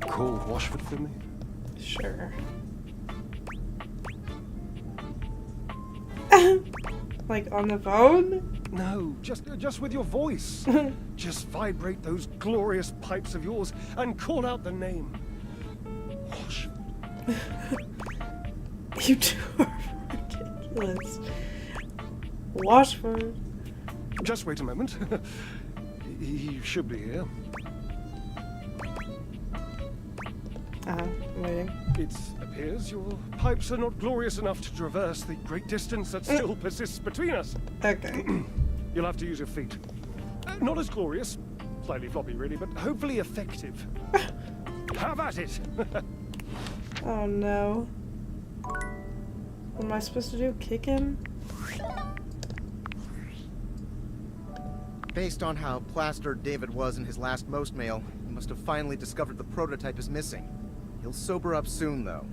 Call Washford for me? Sure. Like on the phone? No, just with your voice. Just vibrate those glorious pipes of yours and call out the name. Washford. You two are ridiculous. Washford. Just wait a moment. He should be here. I'm waiting. It appears your pipes are not glorious enough to traverse the great distance that still persists between us. Okay. You'll have to use your feet. Not as glorious, slightly floppy really, but hopefully effective. Have at it! Oh no. What am I supposed to do? Kick him? Based on how plastered David was in his last most mail, he must have finally discovered the prototype is missing. He'll sober up soon, though.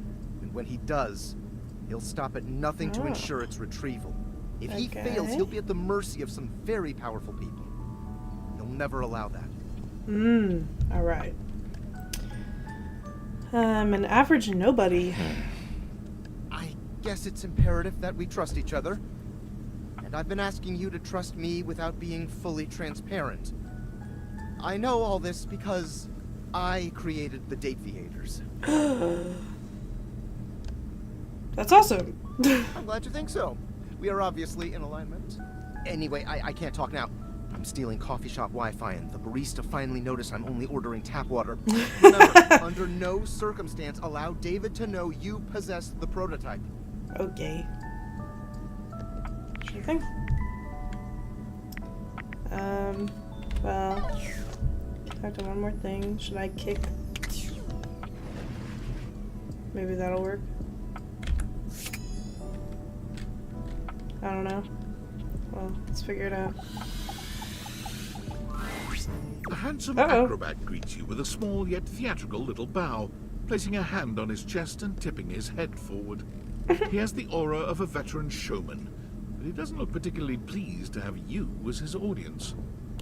And when he does, he'll stop at nothing to ensure its retrieval. If he fails, he'll be at the mercy of some very powerful people. He'll never allow that. Alright. An average nobody. I guess it's imperative that we trust each other. And I've been asking you to trust me without being fully transparent. I know all this because I created the Dateviators. That's awesome. I'm glad you think so. We are obviously in alignment. Anyway, I can't talk now. I'm stealing coffee shop Wi-Fi, and the barista finally noticed I'm only ordering tap water. Remember, under no circumstance allow David to know you possess the prototype. Okay. Sure thing. Well, I've done one more thing. Should I kick? Maybe that'll work. I don't know. Well, let's figure it out. A handsome acrobat greets you with a small yet theatrical little bow, placing a hand on his chest and tipping his head forward. He has the aura of a veteran showman, but he doesn't look particularly pleased to have you as his audience.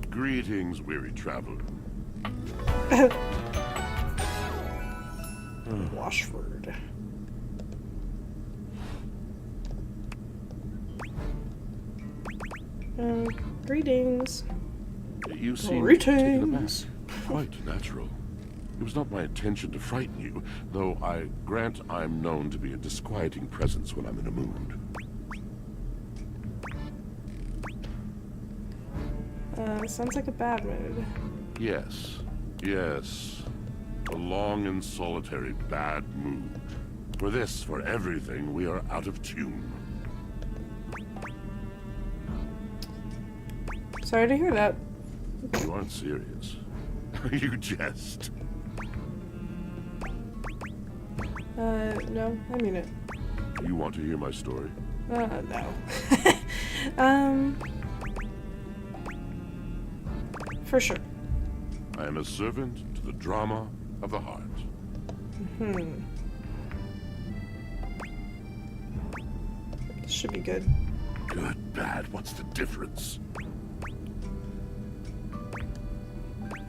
Greetings, weary traveler. Washford. Greetings. You seem taken aback. Greetings. Quite natural. It was not my intention to frighten you, though I grant I'm known to be a disquieting presence when I'm in a mood. Sounds like a bad mood. Yes, yes. A long and solitary bad mood. For this, for everything, we are out of tune. Sorry to hear that. You aren't serious. You jest. No, I mean it. You want to hear my story? No. For sure. I am a servant to the drama of the heart. This should be good. Good, bad, what's the difference?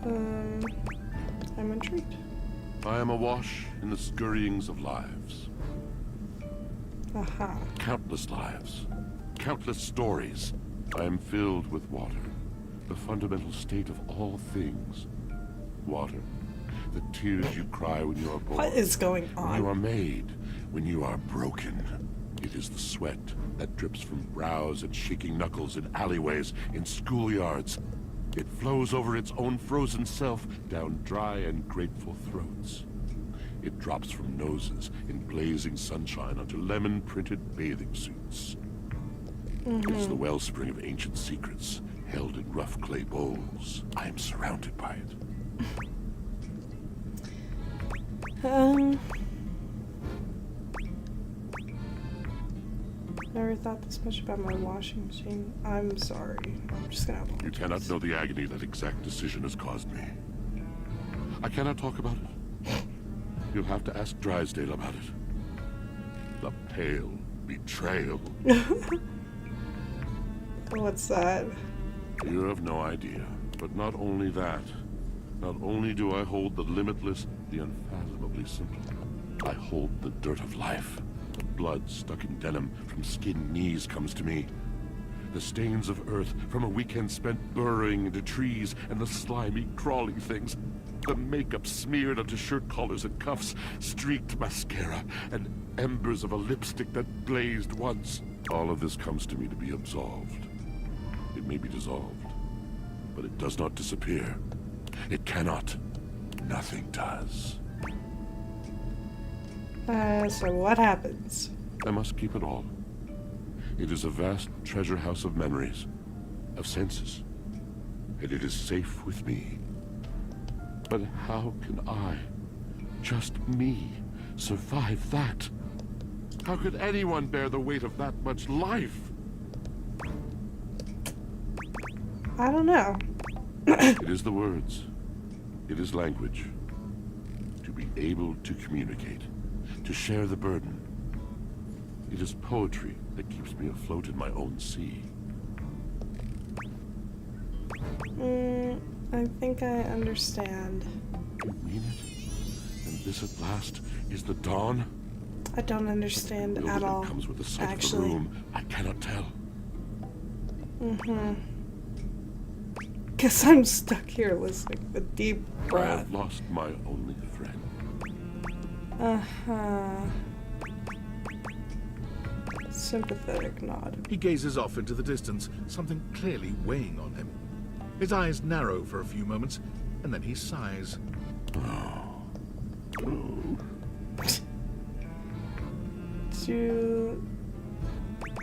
I'm intrigued. I am awash in the scurryings of lives. Aha. Countless lives. Countless stories. I am filled with water. The fundamental state of all things. Water. The tears you cry when you are born. What is going on? When you are made. When you are broken. It is the sweat that drips from brows and shaking knuckles in alleyways, in schoolyards. It flows over its own frozen self down dry and grateful throats. It drops from noses in blazing sunshine onto lemon-printed bathing suits. It's the wellspring of ancient secrets, held in rough clay bowls. I am surrounded by it. Never thought this much about my washing machine. I'm sorry. I'm just gonna apologize. You cannot know the agony that exact decision has caused me. I cannot talk about it. You'll have to ask Drysdale about it. The pale betrayal. What's that? You have no idea. But not only that. Not only do I hold the limitless, the unfathomably simple. I hold the dirt of life. The blood stuck in denim from skinned knees comes to me. The stains of earth from a weekend spent burrowing into trees, and the slimy, crawling things. The makeup smeared onto shirt collars and cuffs, streaked mascara, and embers of a lipstick that blazed once. All of this comes to me to be absolved. It may be dissolved, but it does not disappear. It cannot. Nothing does. So what happens? I must keep it all. It is a vast treasure house of memories, of senses, and it is safe with me. But how can I, just me, survive that? How could anyone bear the weight of that much life? I don't know. It is the words. It is language. To be able to communicate. To share the burden. It is poetry that keeps me afloat in my own sea. I think I understand. You mean it? And this at last is the dawn? I don't understand at all. Comes with the sight actually. Of the room. I cannot tell. Guess I'm stuck here listening with deep I breath. have lost my only friend. Sympathetic nod. He gazes off into the distance, something clearly weighing on him. His eyes narrow for a few moments, and then he sighs.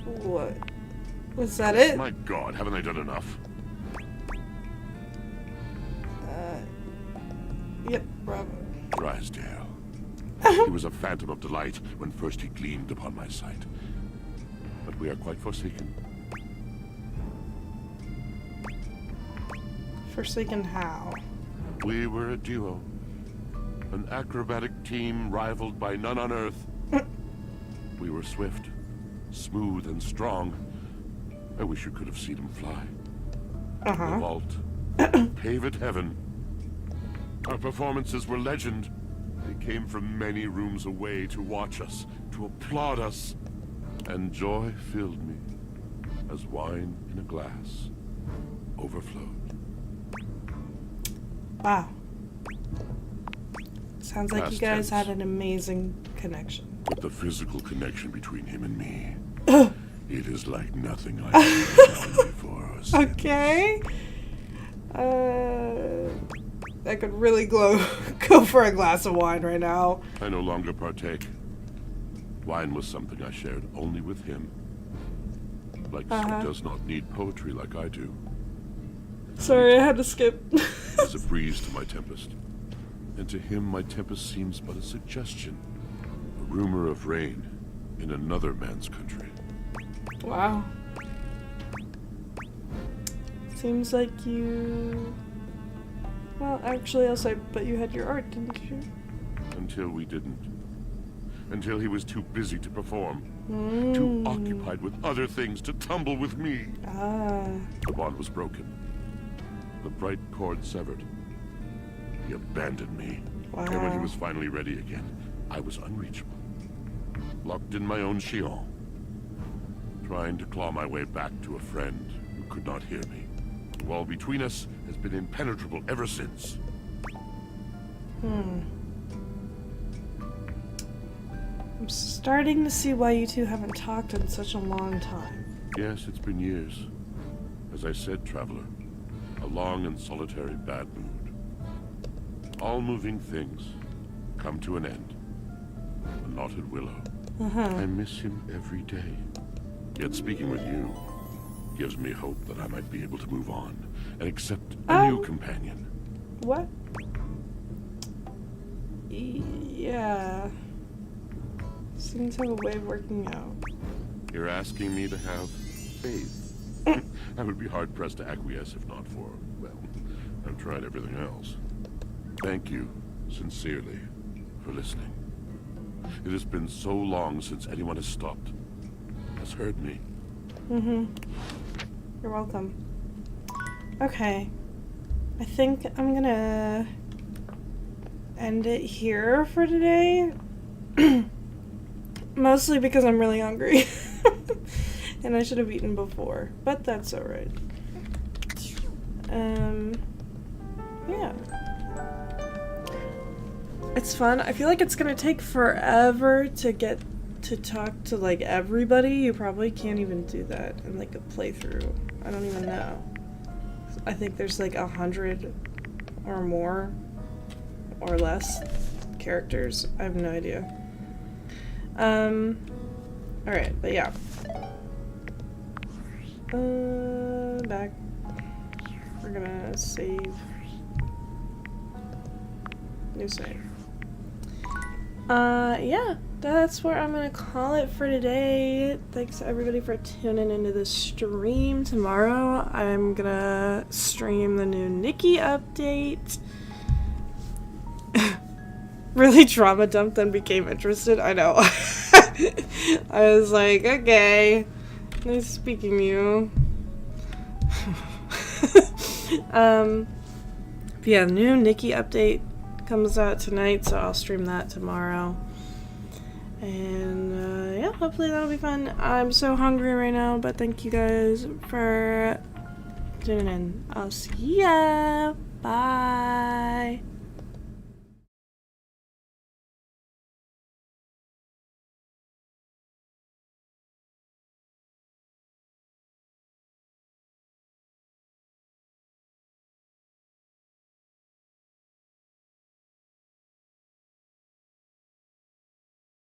What? Was that it? My God, haven't I done enough? Yep, bravo. Drysdale. He was a phantom of delight when first he gleamed upon my sight. But we are quite forsaken. Forsaken how? We were a duo. An acrobatic team rivaled by none on Earth. We were swift, smooth, and strong. I wish you could have seen him fly. The vault. Paved heaven. Our performances were legend. They came from many rooms away to watch us, to applaud us. And joy filled me, as wine in a glass overflowed. Wow. Sounds like Past you guys tense. had an amazing connection. But the physical connection between him and me, it is like nothing I've ever known before or since. Okay. I could really go for a glass of wine right now. I no longer partake. Wine was something I shared only with him. Like he does not need poetry like I do. Sorry, I had to skip. There's a breeze to my tempest. And to him my tempest seems but a suggestion. A rumor of rain in another man's country. Wow. Seems like you... Well, actually, I'll say, but you had your art, didn't you? Until we didn't. Until he was too busy to perform. Too occupied with other things to tumble with me. The bond was broken. The bright cord severed. He abandoned me. Wow. And when he was finally ready again, I was unreachable. Locked in my own chillon. Trying to claw my way back to a friend who could not hear me. The wall between us has been impenetrable ever since. I'm starting to see why you two haven't talked in such a long time. Yes, it's been years. As I said, traveler, a long and solitary bad mood. All moving things come to an end. A knotted willow. I miss him every day. Yet speaking with you gives me hope that I might be able to move on and accept a new companion. What? Yeah. Seems to have a way of working out. You're asking me to have faith. I would be hard-pressed to acquiesce if not for, well, I've tried everything else. Thank you, sincerely, for listening. It has been so long since anyone has stopped, has heard me. You're welcome. Okay. I think I'm gonna end it here for today. Mostly because I'm really hungry. And I should have eaten before, but that's alright. Yeah. It's fun. I feel like it's gonna take forever to get to talk to like everybody. You probably can't even do that in like a playthrough. I don't even know. I think there's like 100 or more or less characters. I have no idea. Alright, but yeah. Back. We're gonna save. New save. Yeah, that's where I'm gonna call it for today. Thanks everybody for tuning into the stream. Tomorrow I'm gonna stream the new Nikki update. Really trauma dumped and became interested. I know. I was like, okay, nice speaking to you. But yeah, the new Nikki update comes out tonight, so I'll stream that tomorrow. And yeah, hopefully that'll be fun. I'm so hungry right now, but thank you guys for tuning in. I'll see ya. Bye.